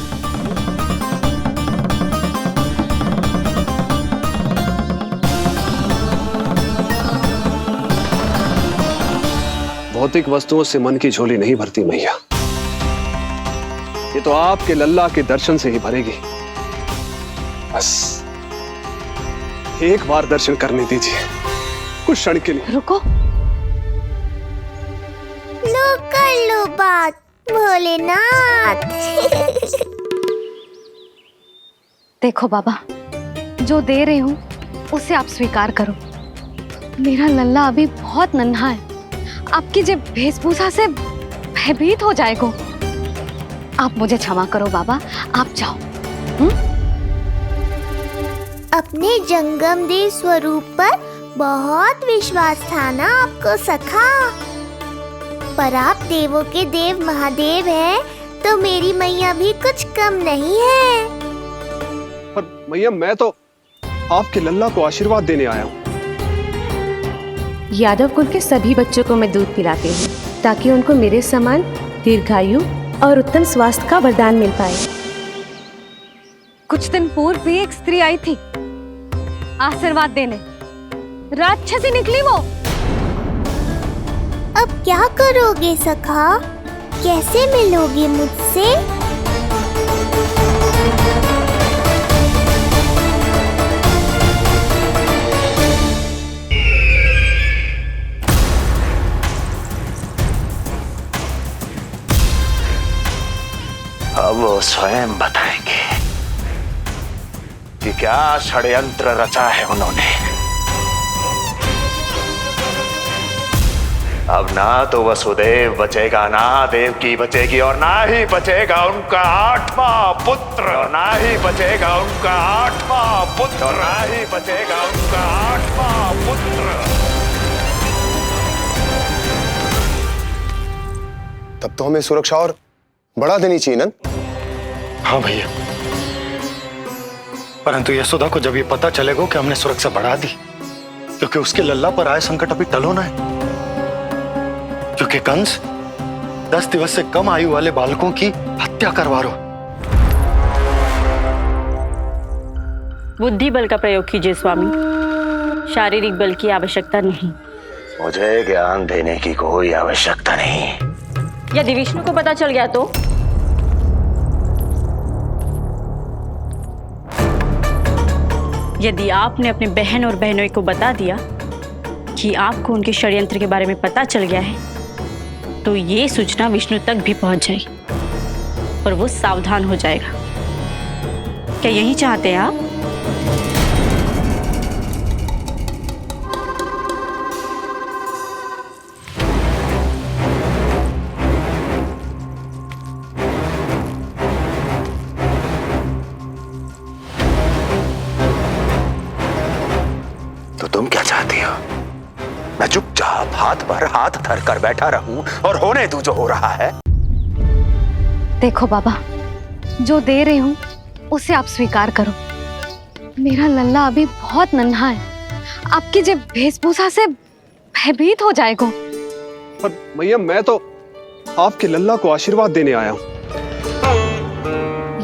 भौतिक वस्तुओं से मन की झोली नहीं भरती मैया, ये तो आपके लल्ला के दर्शन से ही भरेगी। बस एक बार दर्शन करने दीजिए, कुछ क्षण के लिए। रुको। लो कर लो बात भोलेनाथ। देखो बाबा, जो दे रही हूँ उसे आप स्वीकार करो। मेरा लल्ला अभी बहुत नन्हा है, आपकी जब वेशभूषा से भयभीत हो जाएगा। आप मुझे क्षमा करो बाबा, आप जाओ। अपने जंगम देव स्वरूप पर बहुत विश्वास था ना आपको सखा। पर आप देवों के देव महादेव हैं, तो मेरी मैया भी कुछ कम नहीं है। पर मैया, मैं तो आपके लल्ला को आशीर्वाद देने आया हूँ। यादव कुल के सभी बच्चों को मैं दूध पिलाती हूँ, ताकि उनको मेरे समान दीर्घायु और उत्तम स्वास्थ्य का वरदान मिल पाए। कुछ दिन पूर्व भी एक स्त्री आई थी आशीर्वाद देने, राक्षसी निकली वो। अब क्या करोगे सखा? कैसे मिलोगे मुझसे? अब वो स्वयं बताएंगे कि क्या षड्यंत्र रचा है उन्होंने। अब ना तो वसुदेव बचेगा, ना देवकी बचेगी, और ना ही बचेगा उनका 8वां पुत्र, और ना ही बचेगा उनका 8वां पुत्र, और ना ही बचेगा उनका 8वां पुत्र। तब तो हमें सुरक्षा और बढ़ा देनी चाहिए नंद। हाँ भैया, परंतु यशोदा को जब ये पता चलेगा कि हमने सुरक्षा बढ़ा दी, क्योंकि उसके लल्ला पर आए संकट अभी टलो ना है। क्योंकि कंस 10 दिवस से कम आयु वाले बालकों की हत्या करवा रहे हो। बुद्धि बल का प्रयोग कीजिए स्वामी, शारीरिक बल की आवश्यकता नहीं। मुझे ज्ञान देने की कोई आवश्यकता नहीं। यदि विष्णु को पता चल गया तो? यदि आपने अपने बहन और बहनों को बता दिया कि आपको उनके षड्यंत्र के बारे में पता चल गया है, तो ये सूचना विष्णु तक भी पहुंच जाएगी और वो सावधान हो जाएगा। क्या यही चाहते हैं आप? तो तुम क्या चाहती हो? मैं चुपचाप हाथ पर हाथ धर कर बैठा रहूं और होने दूं जो हो रहा है? देखो बाबा, जो दे रही हूँ उसे आप स्वीकार करो। मेरा लल्ला अभी बहुत नन्हा है, आपकी जब वेशभूषा से भयभीत हो जाएगा। पर मैया, मैं तो आपके लल्ला को आशीर्वाद देने आया हूँ।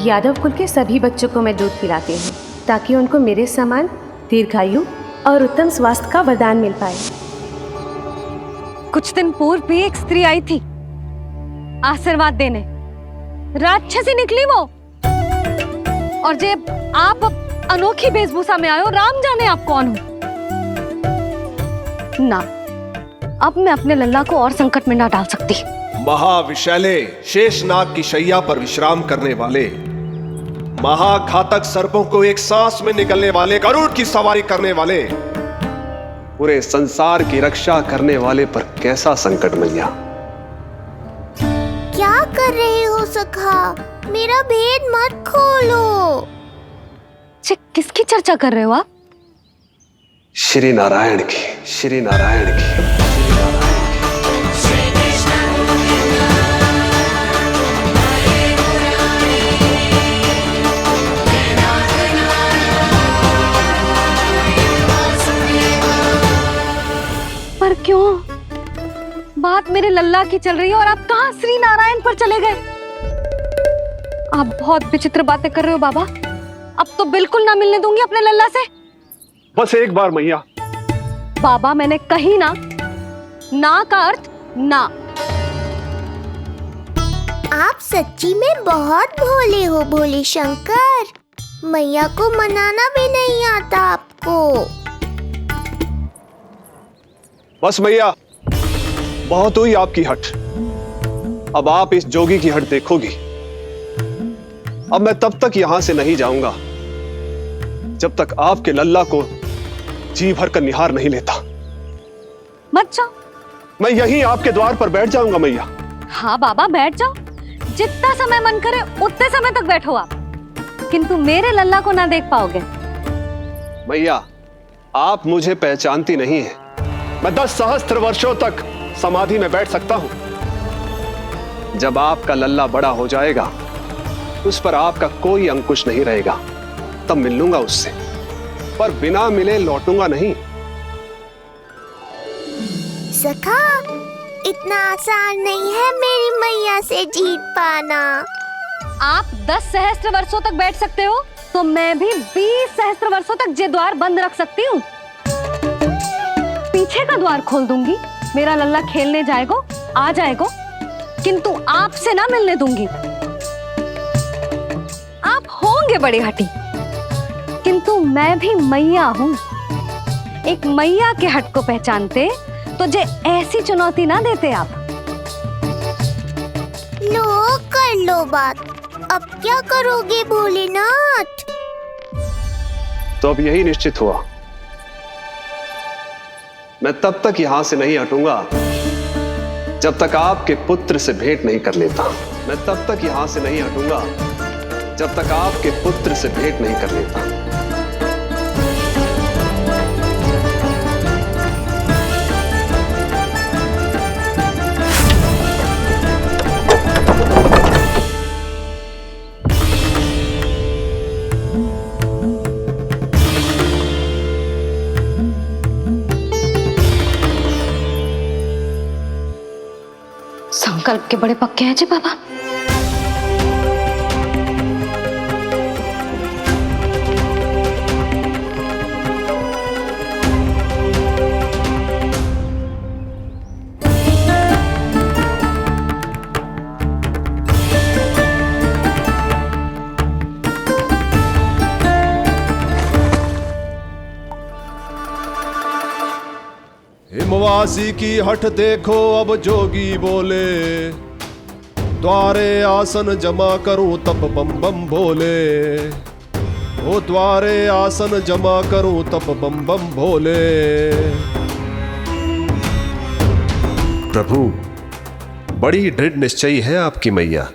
यादव कुल के सभी बच्चों को मैं दूध पिलाती हूँ ताकि उनको मेरे समान दीर्घायु और उत्तम स्वास्थ्य का वरदान मिल पाए। कुछ दिन पूर्व भी एक स्त्री आई थी आशीर्वाद देने, राक्षसी निकली वो। और जब आप अनोखी वेशभूषा में आए हो, राम जाने आप कौन हो। ना, अब मैं अपने लल्ला को और संकट में ना डाल सकती। महाविशैले शेषनाग की शैया पर विश्राम करने वाले, महाघातक सर्पों को एक सांस में निकलने वाले, गरुड़ की सवारी करने वाले, पूरे संसार की रक्षा करने वाले पर कैसा संकट मैया। क्या कर रहे हो सखा? मेरा भेद मत खोलो। किसकी चर्चा कर रहे हो आप? श्री नारायण की, श्री नारायण की। पर क्यों? बात मेरे लल्ला की चल रही है और आप कहां श्री नारायण पर चले गए? आप बहुत विचित्र बातें कर रहे हो बाबा। अब तो बिल्कुल ना मिलने दूंगी अपने लल्ला से। बस एक बार मैया। बाबा, मैंने कही ना, ना का अर्थ ना। आप सच्ची में बहुत भोले हो भोले शंकर। मैया को मनाना भी नहीं आता आपको। बस मैया, बहुत हुई आपकी हट। अब आप इस जोगी की हट देखोगी। अब मैं तब तक यहां से नहीं जाऊंगा जब तक आपके लल्ला को जी भर कर निहार नहीं लेता। मत जाओ। मैं यहीं आपके द्वार पर बैठ जाऊंगा मैया। हाँ बाबा, बैठ जाओ। जितना समय मन करे उतने समय तक बैठो आप, किंतु मेरे लल्ला को ना देख पाओगे। मैया, आप मुझे पहचानती नहीं है। मैं 10 सहस्त्र वर्षों तक समाधि में बैठ सकता हूं। जब आपका लल्ला बड़ा हो जाएगा, उस पर आपका कोई अंकुश नहीं रहेगा, तब मिल लूंगा उससे, पर बिना मिले लौटूंगा नहीं। सखा, इतना आसान नहीं है मेरी मैया से जीत पाना। आप 10 सहस्त्र वर्षों तक बैठ सकते हो, तो मैं भी 20 सहस्त्र वर्षों तक ये द्वार बंद रख सकती हूँ। पीछे का द्वार खोल दूंगी, मेरा लल्ला खेलने जाएगा, आ जाएगा, किंतु आपसे ना मिलने दूंगी। आप होंगे बड़ी हठी, किंतु मैं भी मैया हूँ। एक मैया के हट को पहचानते तो जे ऐसी चुनौती ना देते आप। लो, कर लो बात। अब क्या करोगे भोलेनाथ? तो अब यही निश्चित हुआ, मैं तब तक यहां से नहीं हटूंगा जब तक आपके पुत्र से भेंट नहीं कर लेता। मैं तब तक यहां से नहीं हटूंगा जब तक आपके पुत्र से भेंट नहीं कर लेता। संकल्प के बड़े पक्के हैं जी बाबा। हिमवासी की हठ देखो अब जोगी बोले, द्वारे आसन जमा करूं तब बम बम बोले। ओ द्वारे आसन जमा करूं तब बम बम बोले। प्रभु, बड़ी दृढ़ निश्चयी है आपकी मैया।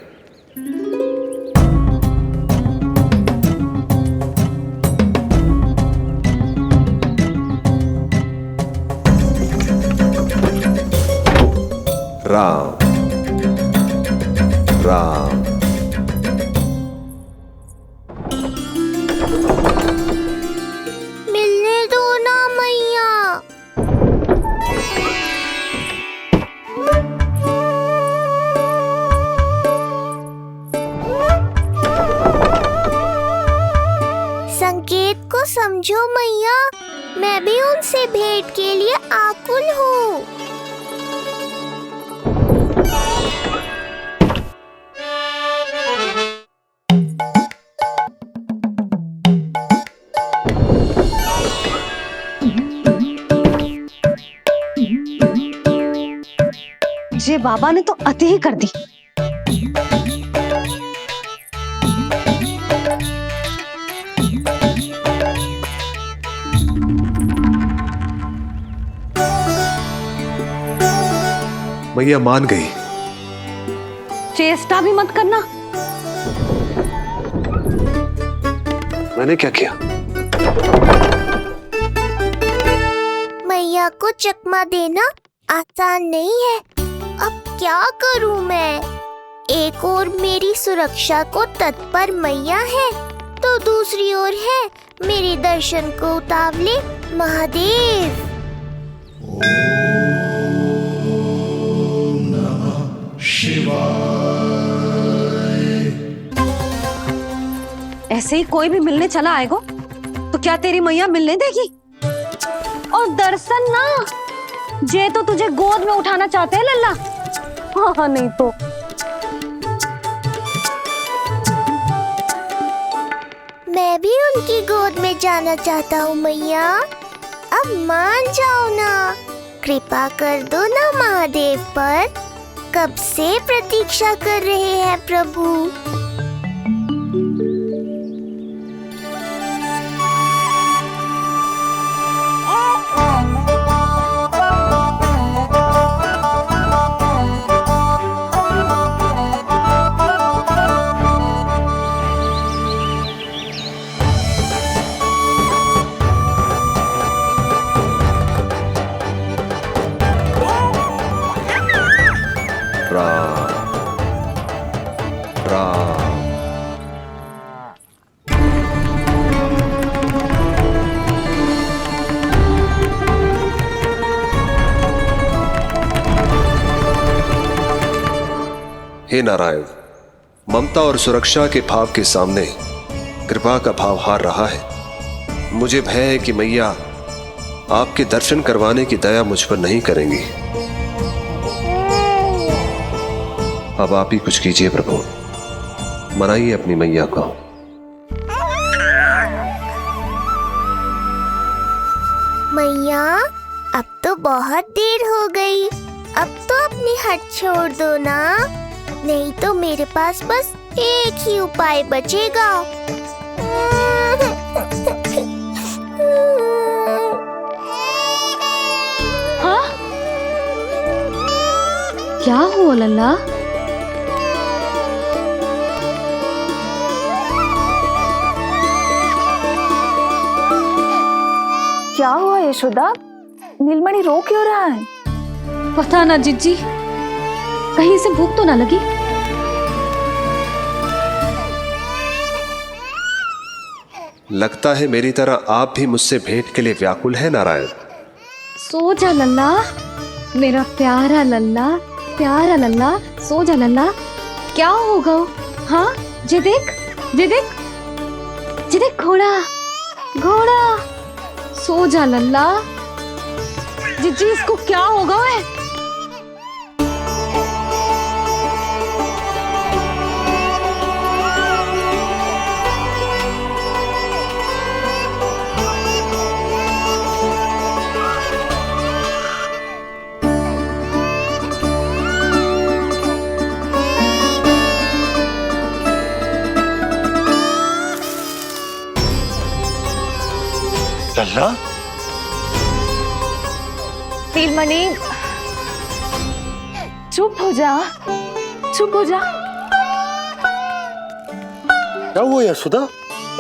राम राम। मिलने दो ना मैया। संकेत को समझो मैया, मैं भी उनसे भेंट के लिए आकुल हूँ। ये बाबा ने तो अति ही कर दी। मैया मान गई। चेष्टा भी मत करना। मैंने क्या किया? मैया को चकमा देना आसान नहीं है। अब क्या करूं मैं? एक ओर मेरी सुरक्षा को तत्पर मैया है, तो दूसरी ओर है मेरे दर्शन को उतावले महादेव। ऐसे ही कोई भी मिलने चला आएगा तो क्या तेरी मैया मिलने देगी? और दर्शन ना, जे तो तुझे गोद में उठाना चाहते हैं लल्ला। हाँ नहीं तो मैं भी उनकी गोद में जाना चाहता हूँ मैया। अब मान जाओ ना, कृपा कर दो ना महादेव पर। कब से प्रतीक्षा कर रहे हैं प्रभु। हे नारायण, ममता और सुरक्षा के भाव के सामने कृपा का भाव हार रहा है। मुझे भय है कि मैया आपके दर्शन करवाने की दया मुझ पर नहीं करेंगी। अब आप ही कुछ कीजिए प्रभु, मनाइए अपनी मैया को। मैया, अब तो बहुत देर हो गई। अब तो अपनी हट छोड़ दो ना, नहीं तो मेरे पास बस एक ही उपाय बचेगा। हाँ? क्या हुआ लल्ला? क्या हुआ यशोदा? नीलमणि रो क्यों रहा है? पता ना जीजी, कहीं से भूख तो ना लगी। लगता है मेरी तरह आप भी मुझसे भेंट के लिए व्याकुल है नारायण। सो जा लल्ला, मेरा प्यारा लल्ला, प्यारा लल्ला, सो जा लल्ला। क्या होगा? हाँ, जे देख, जे देख, जे देख, घोड़ा, घोड़ा। सो जा लल्ला। जीजी, इसको क्या होगा? है लल्ला, नीलमणि, चुप हो जा, चुप हो जा। क्या हुआ यशोदा?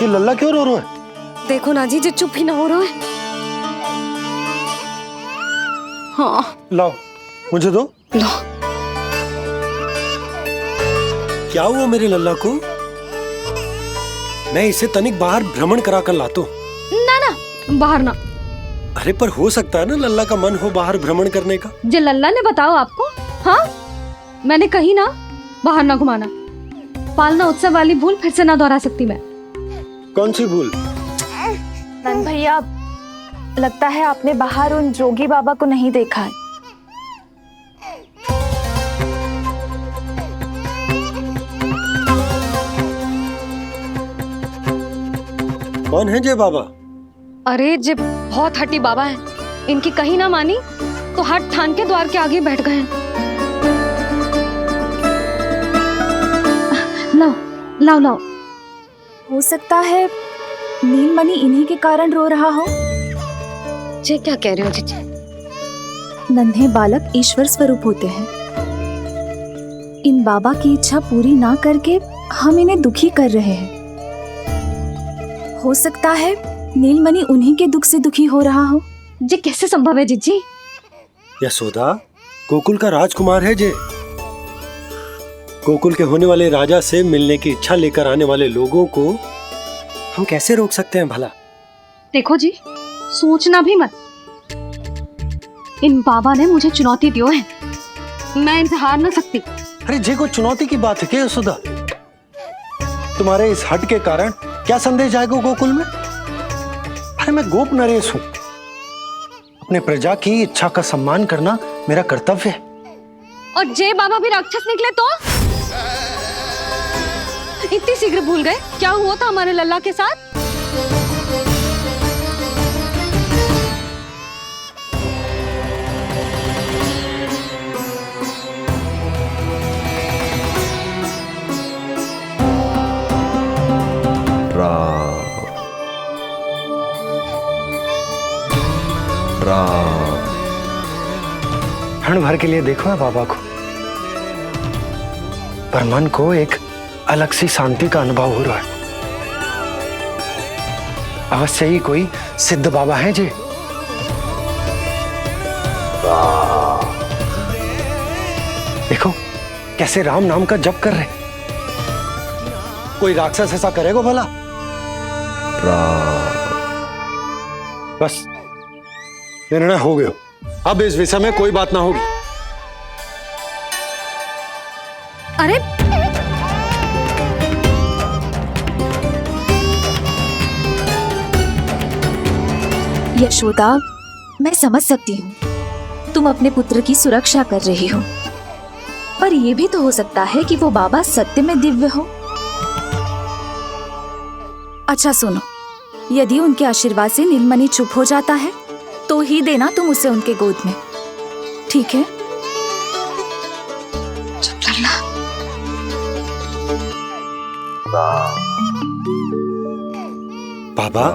ये लल्ला क्यों रो रहा है? देखो ना जी, चुप ही ना हो रहा है। हाँ, लाओ, मुझे दो। लो। क्या हुआ मेरे लल्ला को? मैं इसे तनिक बाहर भ्रमण करा कर लाता हूं। ना ना, बाहर ना। अरे पर हो सकता है ना लल्ला का मन हो बाहर भ्रमण करने का। जे लल्ला ने बताओ आपको? हाँ, मैंने कही ना बाहर ना घुमाना। पालना उत्सव वाली भूल फिर से ना दोहरा सकती मैं। कौन सी भूल? नंद भैया, लगता है आपने बाहर उन जोगी बाबा को नहीं देखा है। कौन है जय बाबा? अरे जे बहुत हट्टी बाबा है, इनकी कहीं ना मानी तो हट ठान के द्वार के आगे बैठ गए। लाओ लाओ लाओ। हो सकता है नीलमणि इन्हीं के कारण रो रहा हो। जे क्या कह रहे हो जीजी? नन्हे बालक ईश्वर स्वरूप होते हैं। इन बाबा की इच्छा पूरी ना करके हम इन्हें दुखी कर रहे हैं। हो सकता है नीलमणि उन्हीं के दुख से दुखी हो रहा हो। जे कैसे संभव है जीजी? यशोदा, गोकुल का राजकुमार है जे। गोकुल के होने वाले राजा से मिलने की इच्छा लेकर आने वाले लोगों को हम कैसे रोक सकते हैं भला? देखो जी, सोचना भी मत। इन बाबा ने मुझे चुनौती दियो है, मैं इनसे हार ना सकती। अरे जे को चुनौती की बात है क्या यशोदा? तुम्हारे इस हट के कारण क्या संदेश जाएगा गोकुल में? अरे मैं गोप नरेश हूं। अपने प्रजा की इच्छा का सम्मान करना मेरा कर्तव्य है। और जे बाबा भी राक्षस निकले तो? इतनी शीघ्र भूल गए क्या हुआ था हमारे लल्ला के साथ? क्षण भर के लिए देखो है बाबा को, पर मन को एक अलग सी शांति का अनुभव हो रहा है। अवश्य ही कोई सिद्ध बाबा है जी। देखो कैसे राम नाम का जप कर रहे। कोई राक्षस ऐसा करेगा भला? बस निर्णय हो गया, अब इस विषय में कोई बात ना होगी। अरे यशोदा, मैं समझ सकती हूँ तुम अपने पुत्र की सुरक्षा कर रही हो, पर यह भी तो हो सकता है कि वो बाबा सत्य में दिव्य हो। अच्छा सुनो, यदि उनके आशीर्वाद से नीलमणि चुप हो जाता है तो ही देना तुम उसे उनके गोद में, ठीक है? चुप करना। बाबा,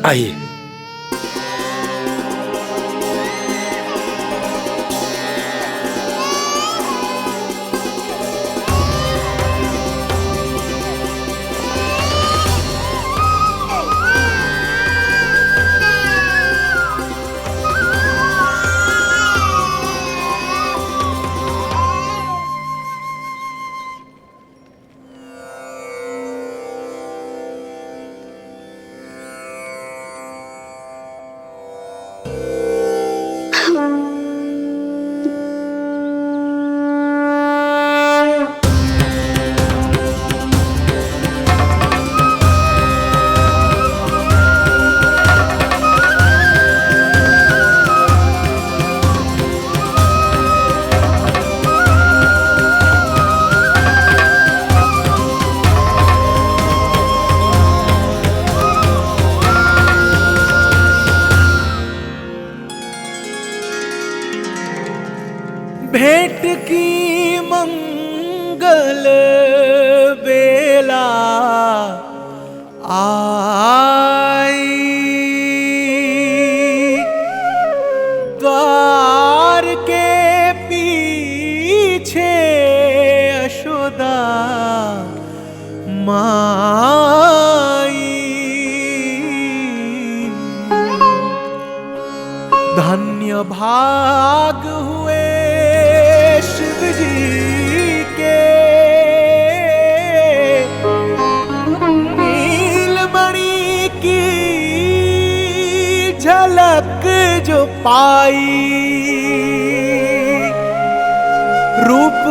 आइए। जुगल बेला आई, द्वार के पीछे यशोदा माई। धन्य भाग हुए शिव जी के, नीलमणि की झलक जो पाई। रूप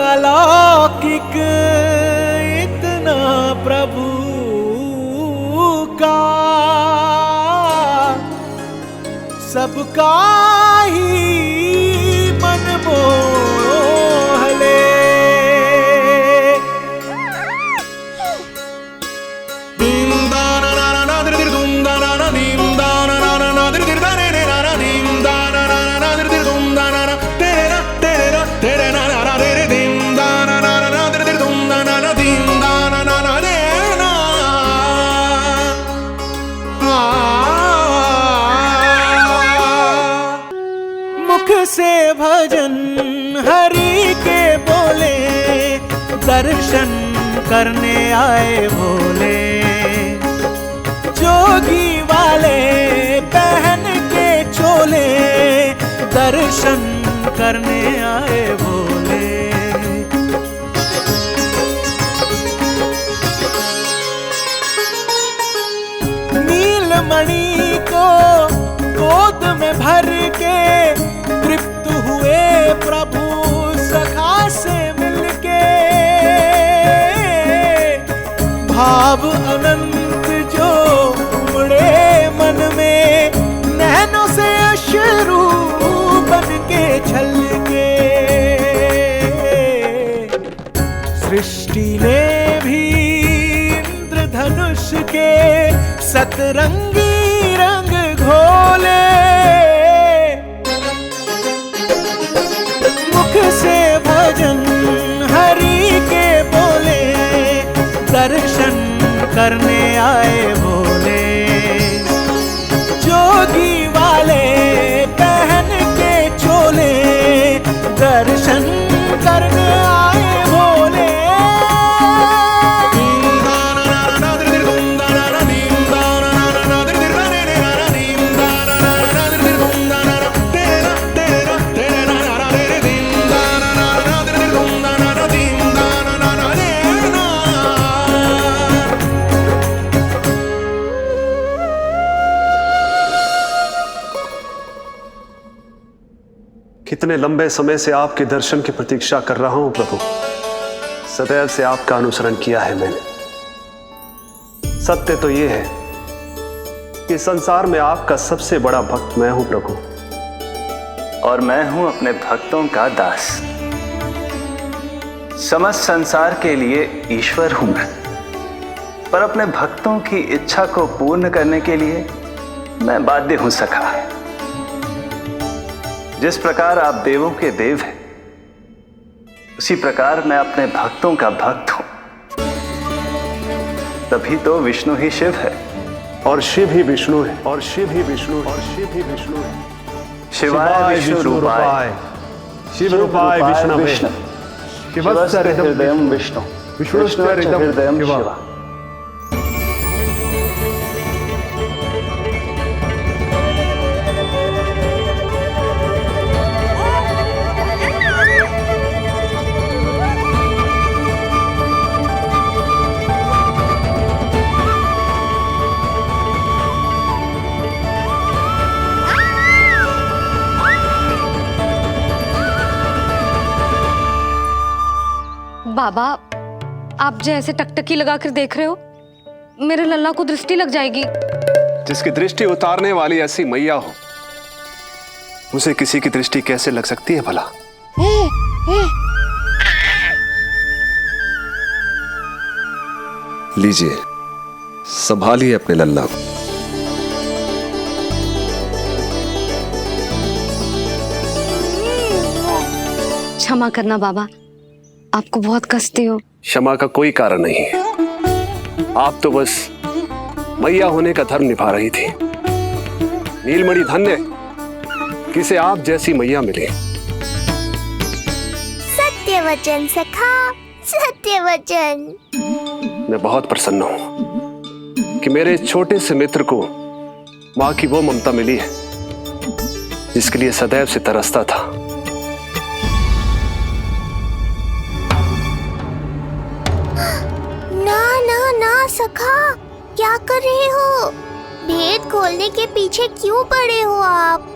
अलौकिक इतना प्रभु का, सबका ही मन मोह ले। से भजन हरि के बोले, दर्शन करने आए भोले। जोगी वाले पहन के चोले, दर्शन करने आए भोले। नीलमणि को गोद में भर के तृप्त हुए प्रभु सखा से मिलके। भाव अनंत जो उमड़े मन में, नैनों से अश्रु बन के छलके। सृष्टि ने भी इंद्रधनुष के सतरंगी रंग घोले। से भजन हरि के बोले, दर्शन करने आए भोले। जोगी वाले पहन के चोले, दर्शन करने आए भोले। कितने लंबे समय से आपके दर्शन की प्रतीक्षा कर रहा हूं प्रभु। सदैव से आपका अनुसरण किया है मैंने। सत्य तो यह है कि संसार में आपका सबसे बड़ा भक्त मैं हूं प्रभु, और मैं हूं अपने भक्तों का दास। समस्त संसार के लिए ईश्वर हूं मैं, पर अपने भक्तों की इच्छा को पूर्ण करने के लिए मैं बाध्य हूं सखा। जिस प्रकार आप देवों के देव हैं, उसी प्रकार मैं अपने भक्तों का भक्त हूं। तभी तो विष्णु ही शिव है, और शिव ही विष्णु है, और शिव ही विष्णु है, और शिव ही विष्णु है। शिवाय विष्णु रूपाय, शिव रूपाय विष्णवे, शिवस्य हृदयं विष्णु, विष्णुश्च हृदयं शिव। बाबा, आप जैसे टकटकी लगाकर देख रहे हो, मेरे लल्ला को दृष्टि लग जाएगी। जिसकी दृष्टि उतारने वाली ऐसी मैया हो, उसे किसी की दृष्टि कैसे लग सकती है भला? लीजिए, संभालिए अपने लल्ला को। क्षमा करना बाबा, आपको बहुत कसती हूँ। क्षमा का कोई कारण नहीं है। आप तो बस मैया होने का धर्म निभा रही थी। नीलमणि धन्य किसे आप जैसी मैया मिले। सत्य वचन सखा, सत्य वचन। मैं बहुत प्रसन्न हूं कि मेरे छोटे से मित्र को मां की वो ममता मिली है जिसके लिए सदैव से तरसता था। ना ना ना सखा, क्या कर रहे हो? भेद खोलने के पीछे क्यों पड़े हो आप?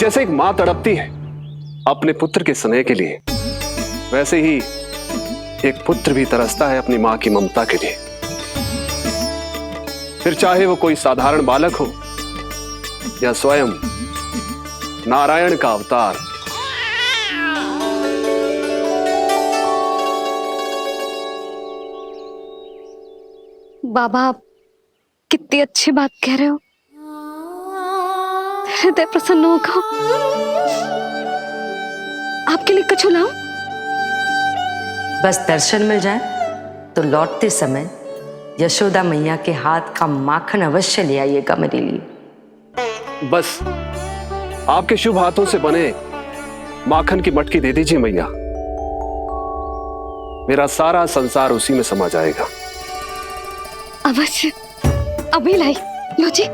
जैसे एक मां तड़पती है अपने पुत्र के स्नेह के लिए, वैसे ही एक पुत्र भी तरसता है अपनी मां की ममता के लिए। फिर चाहे वो कोई साधारण बालक हो या स्वयं नारायण का अवतार। बाबा, आप कितनी अच्छी बात कह रहे हो। हृदय प्रसन्न होगा। आपके लिए कुछ लाऊं? बस दर्शन मिल जाए तो लौटते समय यशोदा मैया के हाथ का माखन अवश्य ले आइएगा मेरे लिए। बस आपके शुभ हाथों से बने माखन की मटकी दे दीजिए मैया, मेरा सारा संसार उसी में समा जाएगा। अवश्य, अभी लाई। लो जी,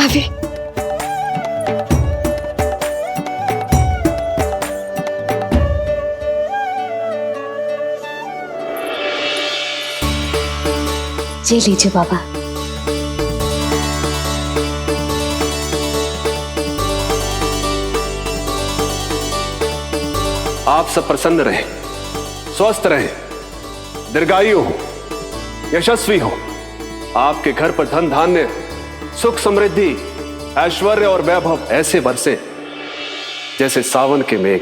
अभी। जी लीजिए बाबा। आप सब प्रसन्न रहें, स्वस्थ रहें, दीर्घायु हो, यशस्वी हो। आपके घर पर धन धान्य, सुख समृद्धि, ऐश्वर्य और वैभव ऐसे बरसे जैसे सावन के मेघ।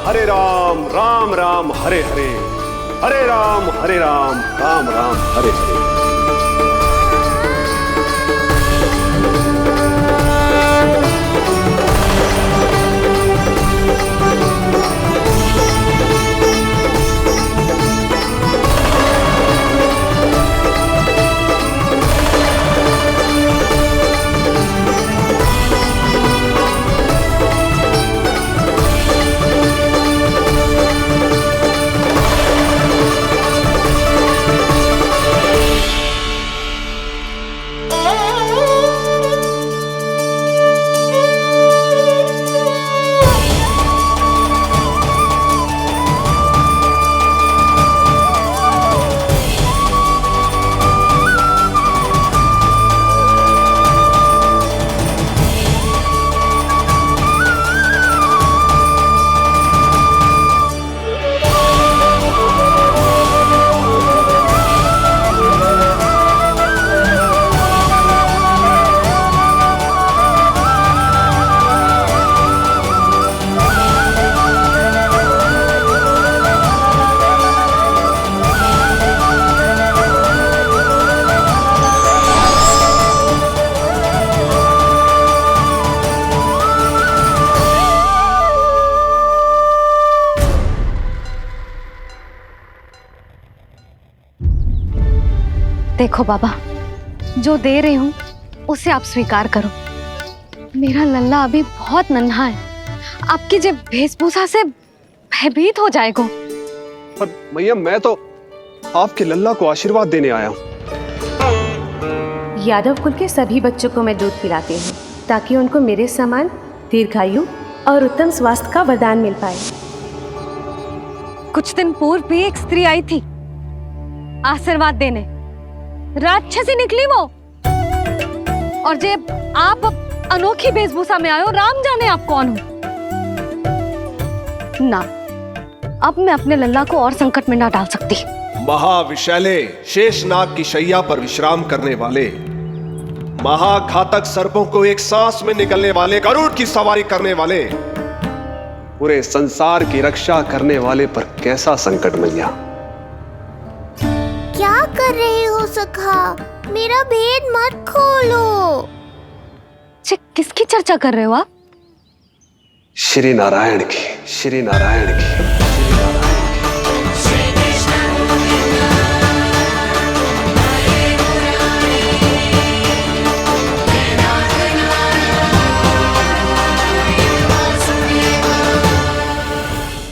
हरे राम राम राम हरे हरे, हरे राम राम राम हरे हरे। देखो बाबा, जो दे रही हूँ उसे आप स्वीकार करो। मेरा लल्ला अभी बहुत नन्हा है, आपकी जब वेशभूषा से भयभीत हो जाएगा। पर मैया, मैं तो आपके लल्ला को आशीर्वाद देने आया हूँ। यादव कुल के सभी बच्चों को मैं दूध पिलाती हूँ ताकि उनको मेरे समान दीर्घायु और उत्तम स्वास्थ्य का वरदान मिल पाए। कुछ दिन पूर्व भी एक स्त्री आई थी आशीर्वाद देने, राक्षसी निकली वो। और जब आप अनोखी वेशभूषा में आए हो, राम जाने आप कौन हो। ना, अब मैं अपने लल्ला को और संकट में ना डाल सकती। महाविशैले शेषनाग की शैया पर विश्राम करने वाले महाघातक सर्पों को एक सांस में निकलने वाले, गरुड़ की सवारी करने वाले, पूरे संसार की रक्षा करने वाले पर कैसा संकट मैया। क्या कर रहे हो सखा? मेरा भेद मत खोलो। किसकी चर्चा कर रहे हो आप? श्री नारायण की, श्री नारायण की।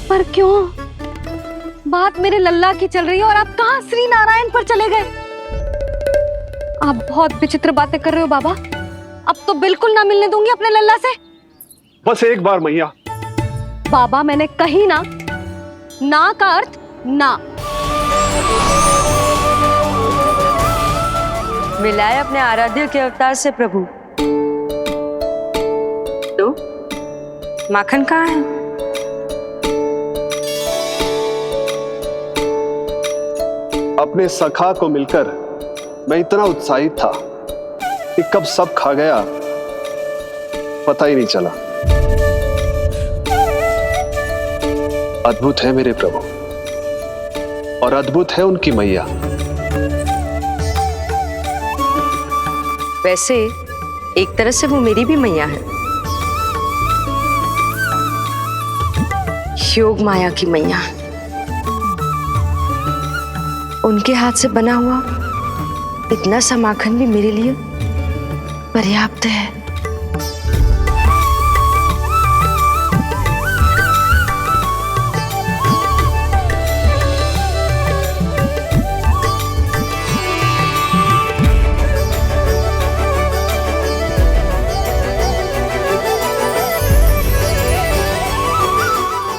पर क्यों? बात मेरे लल्ला की चल रही है और आप कहाँ श्री नारायण पर चले गए? आप बहुत विचित्र बातें कर रहे हो बाबा। अब तो बिल्कुल ना मिलने दूंगी अपने लल्ला से। बस एक बार मैया। बाबा मैंने कही ना, ना का अर्थ ना। मिलाए अपने आराध्य के अवतार से प्रभु। तो माखन कहाँ है? अपने सखा को मिलकर मैं इतना उत्साहित था कि कब सब खा गया पता ही नहीं चला। अद्भुत है मेरे प्रभु और अद्भुत है उनकी मैया। वैसे एक तरह से वो मेरी भी मैया है, योग माया की मैया। उनके हाथ से बना हुआ इतना सा माखन भी मेरे लिए पर्याप्त है।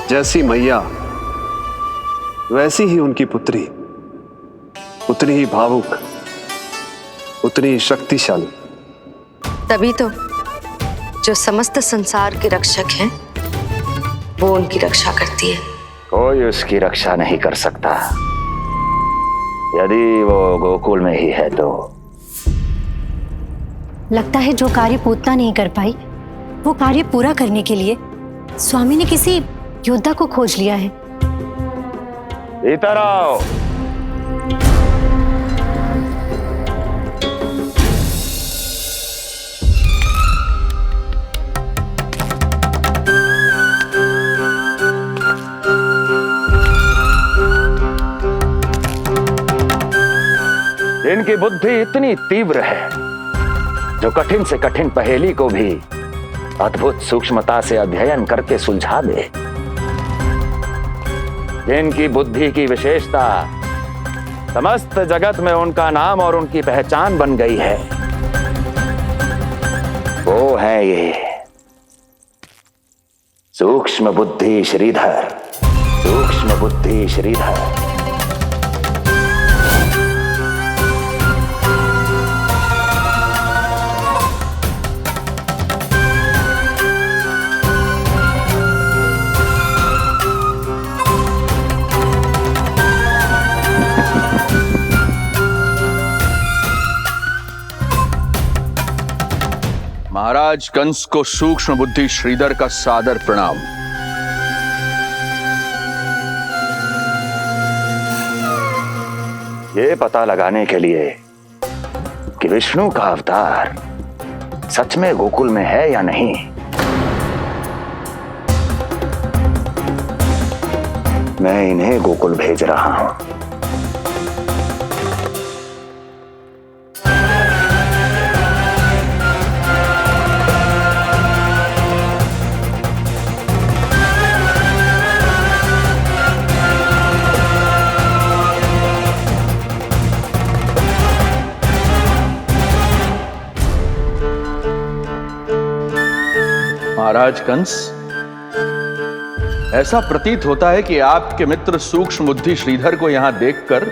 जैसी मैया वैसी ही उनकी पुत्री, उतनी ही भावुक, उतनी ही शक्तिशाली। तभी तो जो समस्त संसार के रक्षक हैं वो उनकी रक्षा करती है। कोई उसकी रक्षा नहीं कर सकता यदि वो गोकुल में ही है तो। लगता है जो कार्य पूतना नहीं कर पाई वो कार्य पूरा करने के लिए स्वामी ने किसी योद्धा को खोज लिया है। इधर आओ। इनकी बुद्धि इतनी तीव्र है जो कठिन से कठिन पहेली को भी अद्भुत सूक्ष्मता से अध्ययन करके सुलझा दे। जिनकी बुद्धि की विशेषता समस्त जगत में उनका नाम और उनकी पहचान बन गई है, वो है ये सूक्ष्म बुद्धि श्रीधर। सूक्ष्म बुद्धि श्रीधर। महाराज कंस को सूक्ष्म बुद्धि श्रीधर का सादर प्रणाम। ये पता लगाने के लिए कि विष्णु का अवतार सच में गोकुल में है या नहीं, मैं इन्हें गोकुल भेज रहा हूं। महाराज कंस, ऐसा प्रतीत होता है कि आपके मित्र सूक्ष्म बुद्धि श्रीधर को यहां देखकर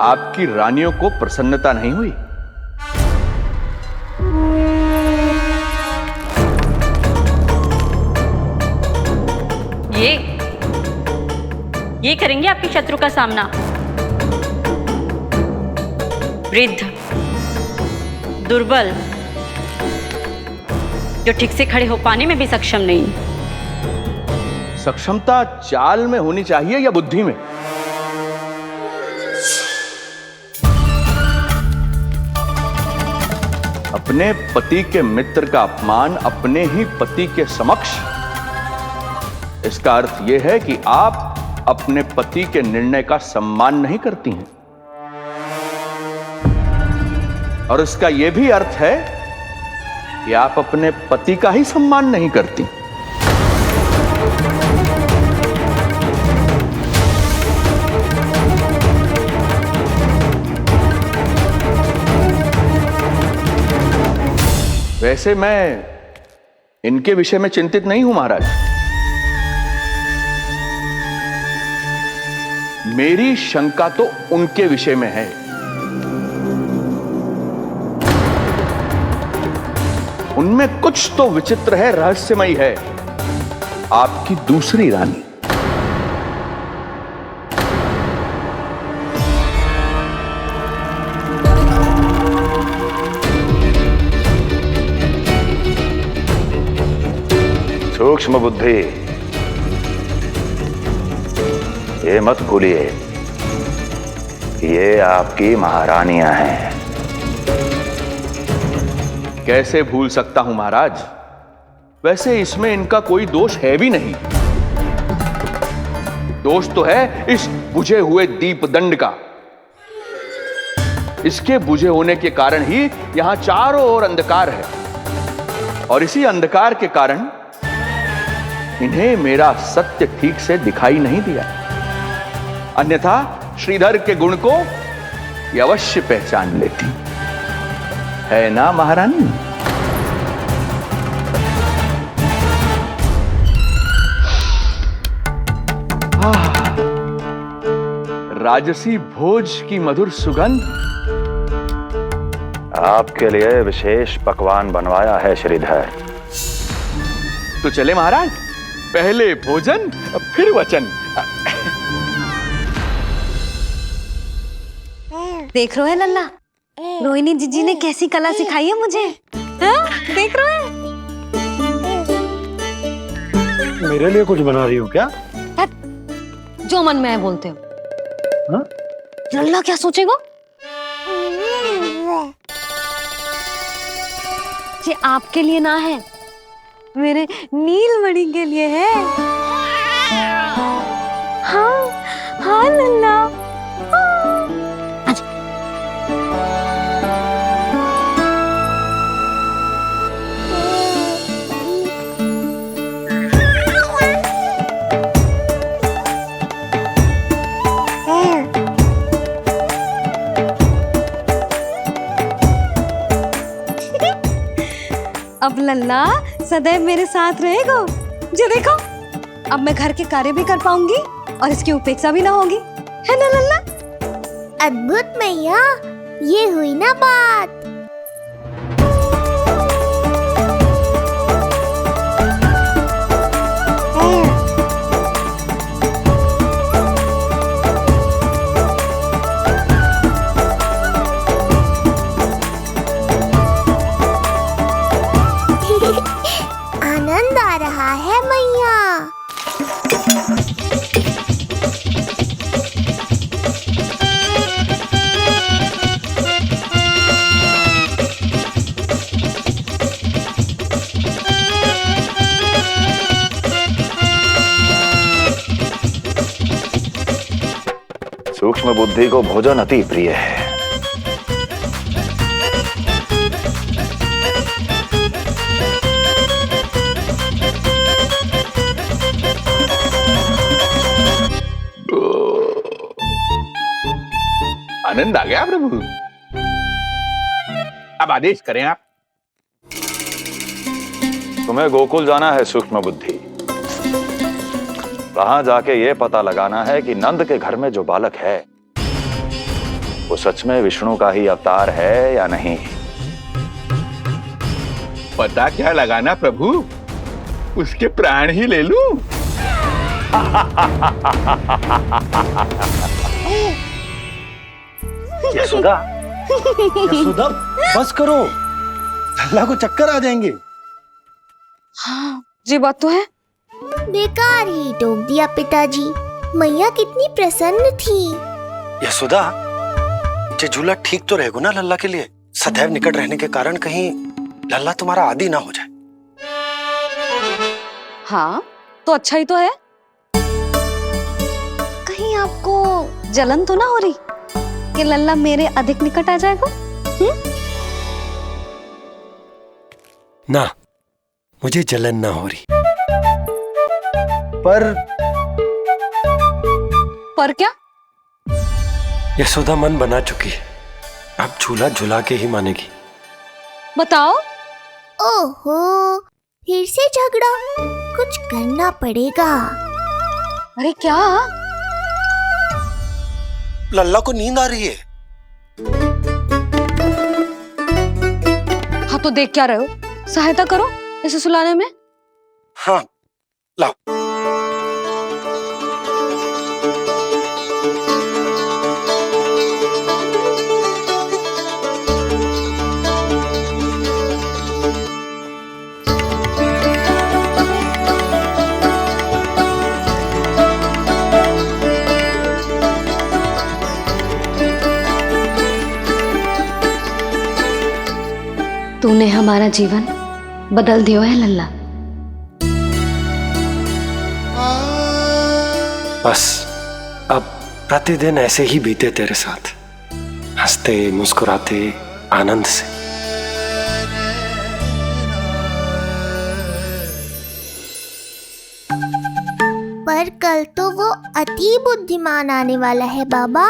आपकी रानियों को प्रसन्नता नहीं हुई। ये करेंगे आपके शत्रु का सामना। वृद्ध दुर्बल, जो ठीक से खड़े हो पाने में भी सक्षम नहीं। सक्षमता चाल में होनी चाहिए या बुद्धि में? अपने पति के मित्र का अपमान अपने ही पति के समक्ष, इसका अर्थ यह है कि आप अपने पति के निर्णय का सम्मान नहीं करती हैं। और इसका यह भी अर्थ है कि आप अपने पति का ही सम्मान नहीं करती। वैसे मैं इनके विषय में चिंतित नहीं हूं महाराज। मेरी शंका तो उनके विषय में है। उनमें कुछ तो विचित्र है, रहस्यमयी है। आपकी दूसरी रानी। सूक्ष्म बुद्धि, ये मत भूलिए ये आपकी महारानियां हैं। कैसे भूल सकता हूं महाराज? वैसे इसमें इनका कोई दोष है भी नहीं। दोष तो है इस बुझे हुए दीपदंड का। इसके बुझे होने के कारण ही यहां चारों ओर अंधकार है, और इसी अंधकार के कारण इन्हें मेरा सत्य ठीक से दिखाई नहीं दिया। अन्यथा श्रीधर के गुण को ये अवश्य पहचान लेती, है ना महारानी? राजसी भोज की मधुर सुगंध। आपके लिए विशेष पकवान बनवाया है श्रीधर। तो चले महाराज, पहले भोजन फिर वचन। देख रहे हो लल्ला, रोहिणी जीजी ने कैसी कला सिखाई है मुझे। हाँ? देख रहे हो? मेरे लिए कुछ बना रही हो क्या? जो मन में आए बोलते हो। हाँ? लल्ला क्या सोचेगा? ये आपके लिए ना है, मेरे नीलमणि के लिए है। हाँ हाँ लल्ला, अब लल्ला सदैव मेरे साथ रहेगा। जो देखो, अब मैं घर के कार्य भी कर पाऊंगी और इसकी उपेक्षा भी ना होगी, है ना लल्ला? अद्भुत मैया, ये हुई ना बात। आनंद आ रहा है मैया। सूक्ष्म बुद्धि को भोजन अति प्रिय है। आनंद आ गया प्रभु। अब आदेश करें आप। तुम्हें गोकुल जाना है सूक्ष्म बुद्धि। वहां जाके ये पता लगाना है कि नंद के घर में जो बालक है वो सच में विष्णु का ही अवतार है या नहीं। पता क्या लगाना प्रभु? उसके प्राण ही ले लूं। यशोदा, यशोदा, बस करो। लल्ला को चक्कर आ जाएंगे। हाँ जी बात तो है। बेकार ही टोक दिया पिताजी। मैया कितनी प्रसन्न थी। यशोदा, ये झूला ठीक तो रहेगा ना लल्ला के लिए? सदैव निकट रहने के कारण कहीं लल्ला तुम्हारा आदी ना हो जाए। हाँ तो अच्छा ही तो है। कहीं आपको जलन तो ना हो रही कि लल्ला मेरे अधिक निकट आ जाएगा? ना, मुझे जलन ना हो रही। पर क्या? यशोदा मन बना चुकी है, अब झूला झूला के ही मानेगी। बताओ। ओहो, फिर से झगड़ा। कुछ करना पड़ेगा। अरे क्या? लल्ला को नींद आ रही है। हाँ तो देख क्या रहे हो? सहायता करो इसे सुलाने में। हाँ लाओ। तूने हमारा जीवन बदल दिया है लल्ला। बस अब प्रतिदिन ऐसे ही बीते तेरे साथ, हंसते मुस्कुराते आनंद से। पर कल तो वो अति बुद्धिमान आने वाला है बाबा।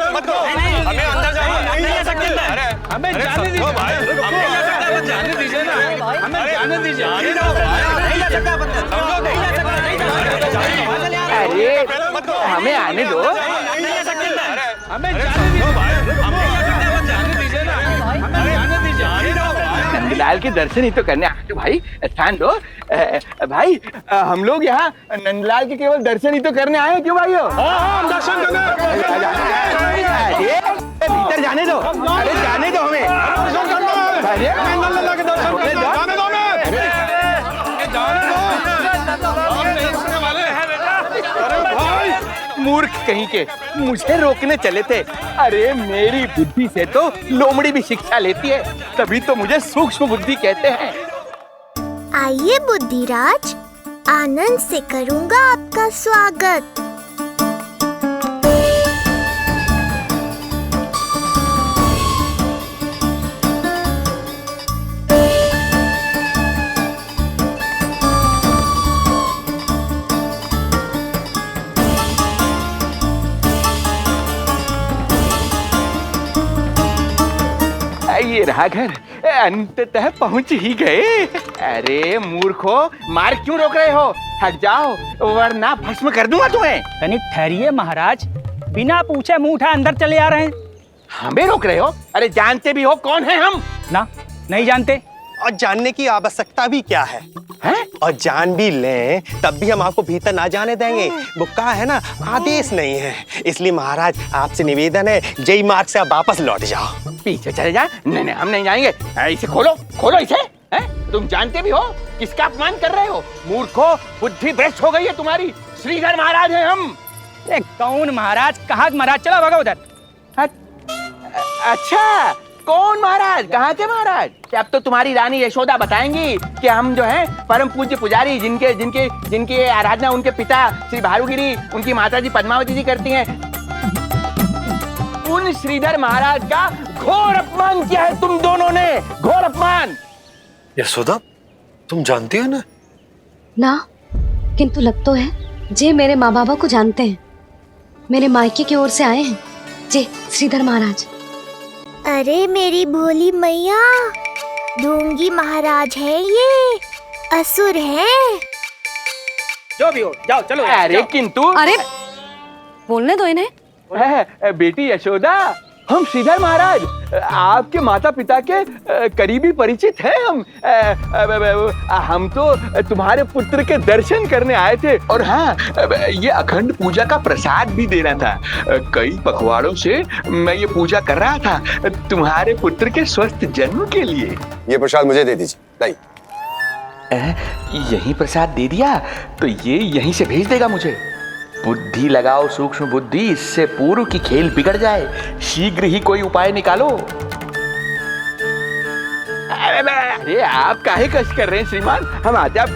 मत दो, हमें अंदर जाने नहीं सकते। अरे हमें जाने दीजिए भाई, हमें जाने दीजिए ना, हमें जाने दीजिए। नहीं जा सकता बंदा, समझो नहीं जा सकता, नहीं जा सकता। अरे हमें आने दो। नहीं जा सकते। अरे हमें जाने दीजिए भाई, हमें जाने दीजिए ना, हमें जाने दीजिए। नंदलाल के दर्शन ही तो करने आए थे भाई, स्थान दो। भाई हम लोग यहाँ नंदलाल के केवल दर्शन ही तो करने आए हैं, क्यों भाई? हम दर्शन करने भीतर जाने दो। अरे जाने दो हमें। मूर्ख कहीं के, मुझे रोकने चले थे। अरे मेरी बुद्धि से तो लोमड़ी भी शिक्षा लेती है, तभी तो मुझे सूक्ष्म बुद्धि कहते हैं। आइए बुद्धिराज, आनंद से करूंगा आपका स्वागत। ये रहा घर, अंततः पहुंच ही गए। अरे मूर्खो, मार क्यों रोक रहे हो? हट जाओ वरना भस्म कर दूंगा तुम्हें। तनिक ठहरिए महाराज, बिना पूछे मुंह उठा अंदर चले आ रहे हैं। हमें रोक रहे हो? अरे जानते भी हो कौन है हम? ना, नहीं जानते। और जानने की आवश्यकता भी क्या है? हैं? और जान भी लें तब भी हम आपको भीतर ना जाने देंगे। वो कहा है ना, आदेश नहीं है। इसलिए महाराज आपसे निवेदन है, जय मार्ग से आप वापस लौट जाओ। पीछे चले जाए? नहीं हम नहीं जाएंगे। इसे खोलो, खोलो इसे। तुम जानते भी हो किसका अपमान कर रहे हो? मूर्खो, बुद्धि भ्रष्ट हो गई है तुम्हारी। श्रीधर महाराज हैं हम। कौन महाराज? कहाँ महाराज? चलो भगो उधर। अच्छा, कौन महाराज? कहाँ के महाराज? अब तो तुम्हारी रानी यशोदा बताएंगी कि हम जो हैं परम पूज्य पुजारी, जिनके जिनके जिनकी आराधना उनके पिता श्री भारुगिरी, उनकी माता जी पद्मावती जी करती हैं। उन श्रीधर महाराज का घोर अपमान किया है तुम दोनों ने, घोर अपमान। यशोदा, तुम जानती हो ना? ना, किंतु लग तो है जे मेरे माँ बाबा को जानते हैं। मेरे मायके की ओर से आए हैं जे श्रीधर महाराज। अरे मेरी भोली मैया, ढोंगी महाराज है ये, असुर है। जो भी हो, जाओ चलो। अरे किंतु, अरे बोलने दो इन्हें। बेटी यशोदा, हम श्रीधर महाराज आपके माता पिता के करीबी परिचित हैं हम तो तुम्हारे पुत्र के दर्शन करने आए थे और हाँ ये अखंड पूजा का प्रसाद भी देना था। कई पखवाड़ों से मैं ये पूजा कर रहा था तुम्हारे पुत्र के स्वस्थ जन्म के लिए। ये प्रसाद मुझे दे दीजिए। नहीं, यही प्रसाद दे दिया तो ये यहीं से भेज देगा मुझे। बुद्धि लगाओ सूक्ष्म बुद्धि, इससे पूर्व की खेल बिगड़ जाए, शीघ्र ही कोई उपाय निकालो। अरे आप काहे कष्ट कर रहे हैं श्रीमान, हम आते आप।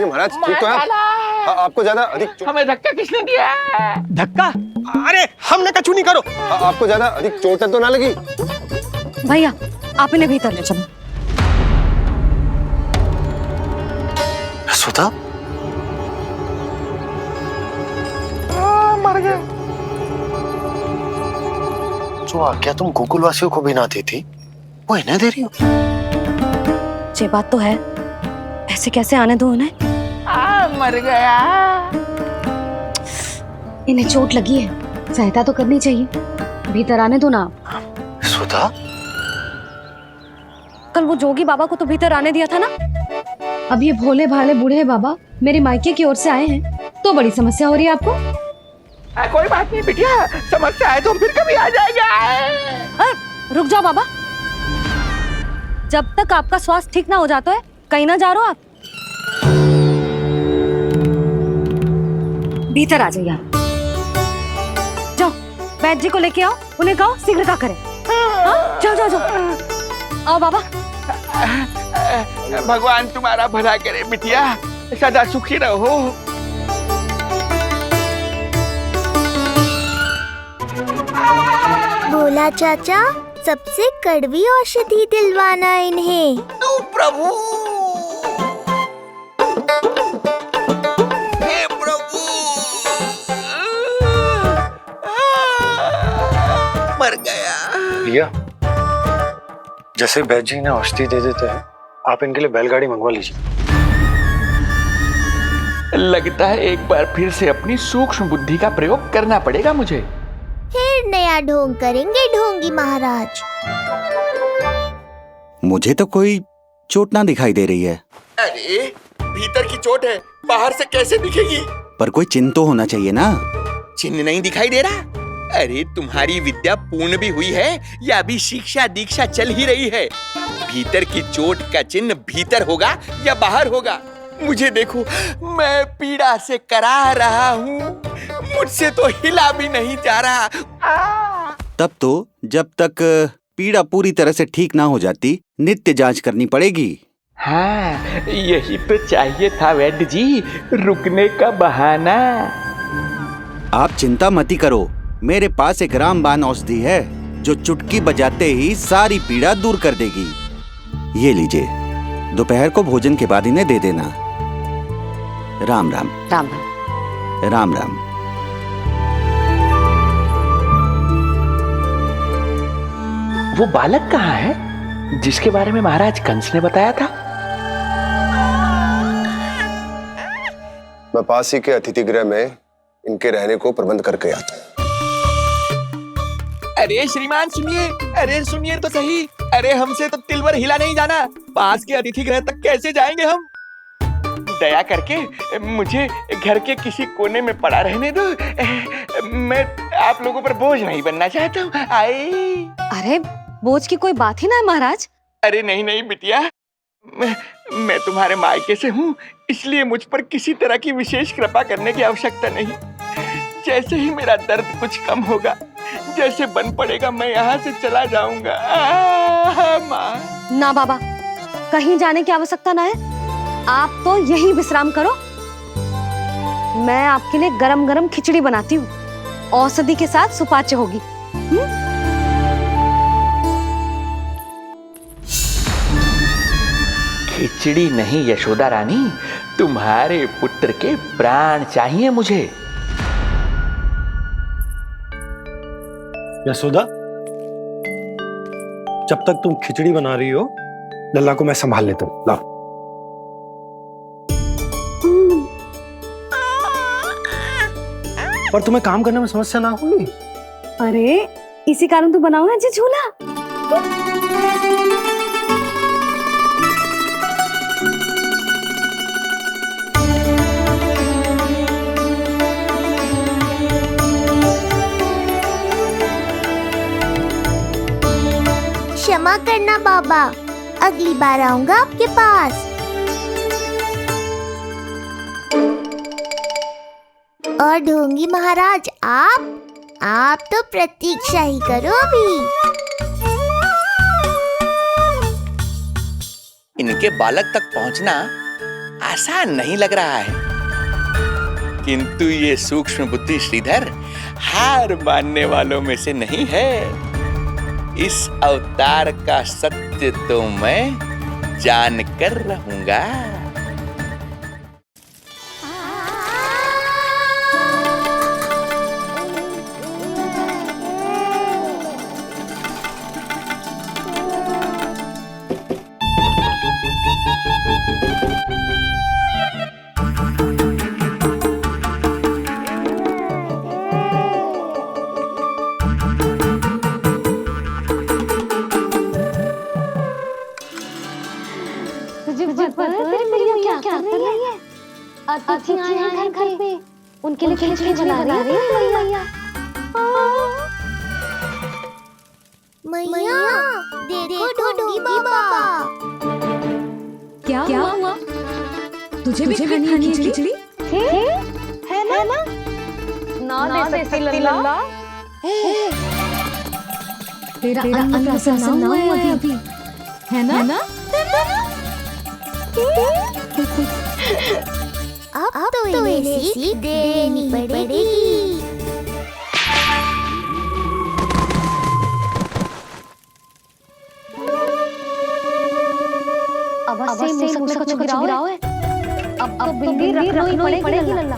महाराज ठीक तो है? आपको ज्यादा अधिक हमें धक्का किसने दिया? धक्का? अरे हमने कछु नहीं करो। आपको ज्यादा अधिक चोट तो ना लगी? भैया आप इन्हें भीतर ले चलो। सुधा मर गए। जो आज्ञा तुम गोकुल वासियों को भी ना दी थी वो इन्हें दे रही हो? ये बात तो है, ऐसे कैसे आने दो उन्हें? मर गया। इन्हें चोट लगी है, सहायता तो करनी चाहिए, भीतर आने दो ना। सुधा कल वो जोगी बाबा को तो भीतर आने दिया था ना। अब ये भोले भाले बूढ़े बाबा मेरे मायके की ओर से आए हैं तो बड़ी समस्या हो रही है आपको। कोई बात नहीं बिटिया, समस्या है तो फिर कभी आ जाएगा। रुक जाओ बाबा, जब तक आपका स्वास्थ्य ठीक ना हो जाता है कहीं ना जा रहे हो आप। भीतर आ जाइए, जाओ वैद्य जी को लेके आओ, उन्हें कहो शीघ्रता करें। जाओ जाओ जाओ, आओ बाबा। भगवान तुम्हारा भला करे बिटिया, सदा सुखी रहो। बोला चाचा सबसे कड़वी औषधि दिलवाना इन्हें। प्रभु मर गया। भैया जैसे वैद्य जी ने औषधि दे देते हैं, आप इनके लिए बैलगाड़ी मंगवा लीजिए। लगता है एक बार फिर से अपनी सूक्ष्म बुद्धि का प्रयोग करना पड़ेगा मुझे। फिर नया ढोंग करेंगे ढोंगी महाराज। मुझे तो कोई चोट ना दिखाई दे रही है। अरे भीतर की चोट है, बाहर से कैसे दिखेगी? पर कोई चिन्ह तो होना चाहिए ना। चिन्ह नहीं दिखाई दे रहा? अरे तुम्हारी विद्या पूर्ण भी हुई है या अभी शिक्षा दीक्षा चल ही रही है? भीतर की चोट का चिन्ह भीतर होगा या बाहर होगा? मुझे देखो, मैं पीड़ा से करा रहा हूँ, मुझसे तो हिला भी नहीं जा रहा। तब तो जब तक पीड़ा पूरी तरह से ठीक ना हो जाती नित्य जांच करनी पड़ेगी। हाँ, यही तो चाहिए था वैद्य जी, रुकने का बहाना। आप चिंता मत करो, मेरे पास एक रामबाण औषधि है जो चुटकी बजाते ही सारी पीड़ा दूर कर देगी। ये लीजिए, दोपहर को भोजन के बाद इन्हें दे देना। राम राम। राम राम। राम राम। वो बालक कहाँ है जिसके बारे में महाराज कंस ने बताया था? मैं पास ही के अतिथि गृह में इनके रहने को प्रबंध करके आता हूँ। अरे श्रीमान सुनिए, अरे सुनिए तो सही। अरे हमसे तो तिलवर हिला नहीं जाना, पास के अतिथि गृह तक कैसे जाएंगे हम? दया करके मुझे घर के किसी कोने में पड़ा रहने दो, मैं आप लोगों पर बोझ नहीं बनना चाहता हूँ। अरे बोझ की कोई बात ही ना है महाराज। अरे नहीं नहीं बिटिया, मैं तुम्हारे मायके से हूँ, इसलिए मुझ पर किसी तरह की विशेष कृपा करने की आवश्यकता नहीं। जैसे ही मेरा दर्द कुछ कम होगा, जैसे बन पड़ेगा, मैं यहाँ से चला जाऊंगा। ना बाबा, कहीं जाने की आवश्यकता ना है, आप तो यहीं विश्राम करो। मैं आपके लिए गरम गरम खिचड़ी बनाती हूँ, औषधि के साथ सुपाच्य होगी। खिचड़ी नहीं यशोदा रानी, तुम्हारे पुत्र के प्राण चाहिए मुझे। यशोदा, जब तक तुम खिचड़ी बना रही हो लल्ला को मैं संभाल लेता हूँ। लाओ। पर तुम्हें काम करने में समस्या ना होगी? अरे इसी कारण तो बनाओ ना जी झूला। क्षमा करना बाबा, अगली बार आऊंगा आपके पास। और ढोंगी महाराज, आप तो प्रतीक्षा ही करो अभी। इनके बालक तक पहुंचना आसान नहीं लग रहा है, किंतु ये सूक्ष्म बुद्धि श्रीधर हार मानने वालों में से नहीं है। इस अवतार का सत्य तो मैं जान कर रहूंगा। अतिथि आए हैं घर पे, उनके लिए खिचड़ी बना रही है मैया। मैया देखो ढोंगी बाबा। क्या हुआ? तुझे भी खानी है खिचड़ी? है ना? ना देती लल्ला। तेरा अन्न प्रसन्न ना हुआ है अभी, है ना? अब तो इन्हें सीख देनी पड़ेगी। अब से मुसक में कुछ गिराओ है। अब बिल्ली रखनी पड़ेगी लल्ला।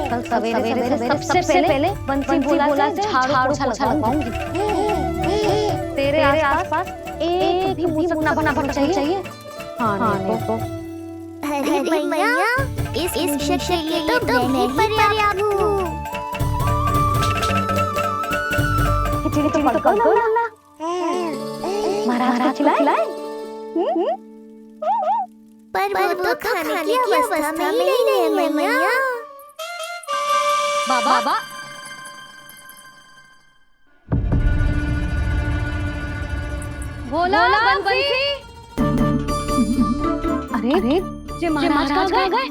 कल सवेरे सबसे पहले बंसी बोला झाड़ू पोछा लगाऊंगी। तेरे आसपास एक भी मुसक ना बना चाहिए। हाँ तो अरे मैया, इस मिशन के लिए तो मैं ही पर्याप्त हूँ। खिचड़ी तो पकड़ लो लल्ला। महाराज को खिलाए? पर वो तो खाने की अवस्था में ही नहीं है मैया। बाबा बोला बंसी। अरे जे महाराज कहाँ गए?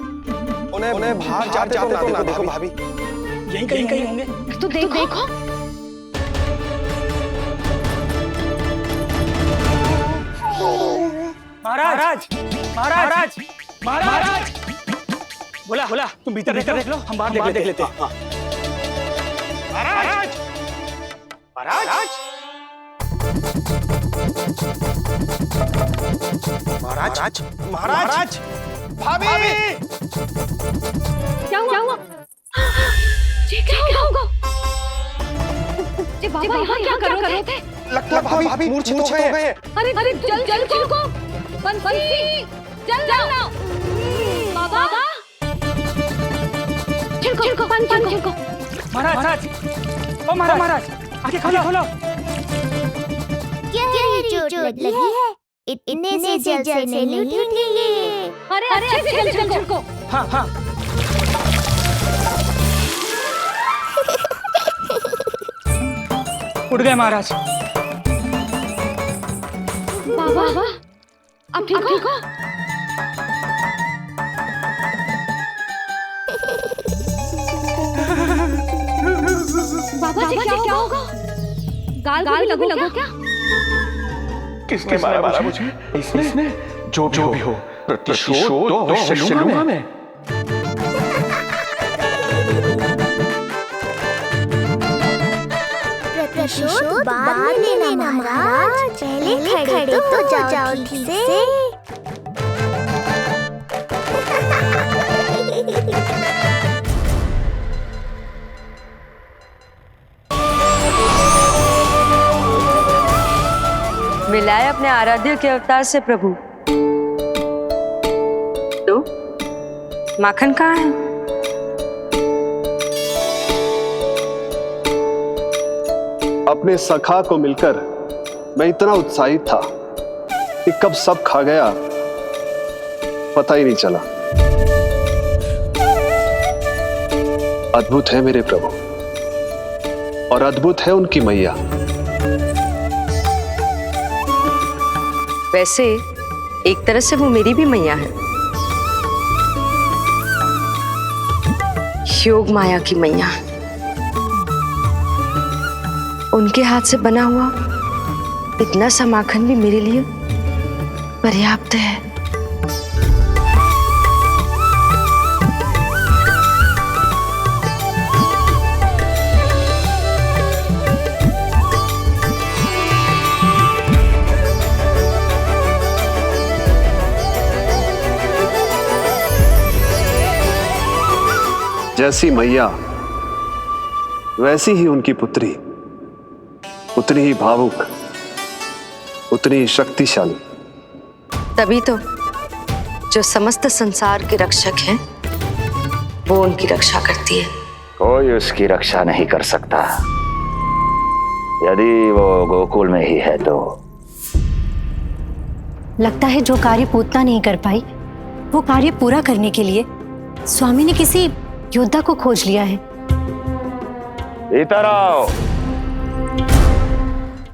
उन्हें बाहर जाते तो ना देखो भाभी। यहीं कहीं होंगे। तो देखो। महाराज बोला तुम भीतर देख लो, हम बाहर देख लेते हैं। महाराज भाभी। क्या हुआ? क्या होगा? बाबा यहाँ क्या कर रहे थे? लगता है भाभी मूर्छित हो गए। अरे जल को बंसी चल जाओ। बाबा छिड़को पानी छिड़को। महाराज आंखें खोलो। क्या चोट लगी है? इतने से जल से नहीं उठेंगे। अरे अच्छे से जल छिड़को। हाँ। उठ गए महाराज। बाबा अब ठीक हो? बाबा जी क्या होगा? गाल लगो क्या? किसने मारा मुझे? इसने जो भी हो प्रतिशोध तो अवश्य लूंगा मैं। प्रतिशोध बाद में लेना महाराज, पहले खड़े तो जाओ ठीक से। मिलाए अपने आराध्य के अवतार से प्रभु। तो माखन कहाँ है? अपने सखा को मिलकर मैं इतना उत्साहित था कि कब सब खा गया पता ही नहीं चला। अद्भुत है मेरे प्रभु और अद्भुत है उनकी मैया। वैसे एक तरह से वो मेरी भी मैया है, योग माया की मैया। उनके हाथ से बना हुआ इतना सा माखन भी मेरे लिए पर्याप्त है। जैसी मैया वैसी ही उनकी पुत्री, उतनी ही भावुक, उतनी ही शक्तिशाली। तभी तो जो समस्त संसार के रक्षक हैं वो उनकी रक्षा करती है। कोई उसकी रक्षा नहीं कर सकता यदि वो गोकुल में ही है तो। लगता है जो कार्य पूतना नहीं कर पाई वो कार्य पूरा करने के लिए स्वामी ने किसी योद्धा को खोज लिया है। इधर आओ।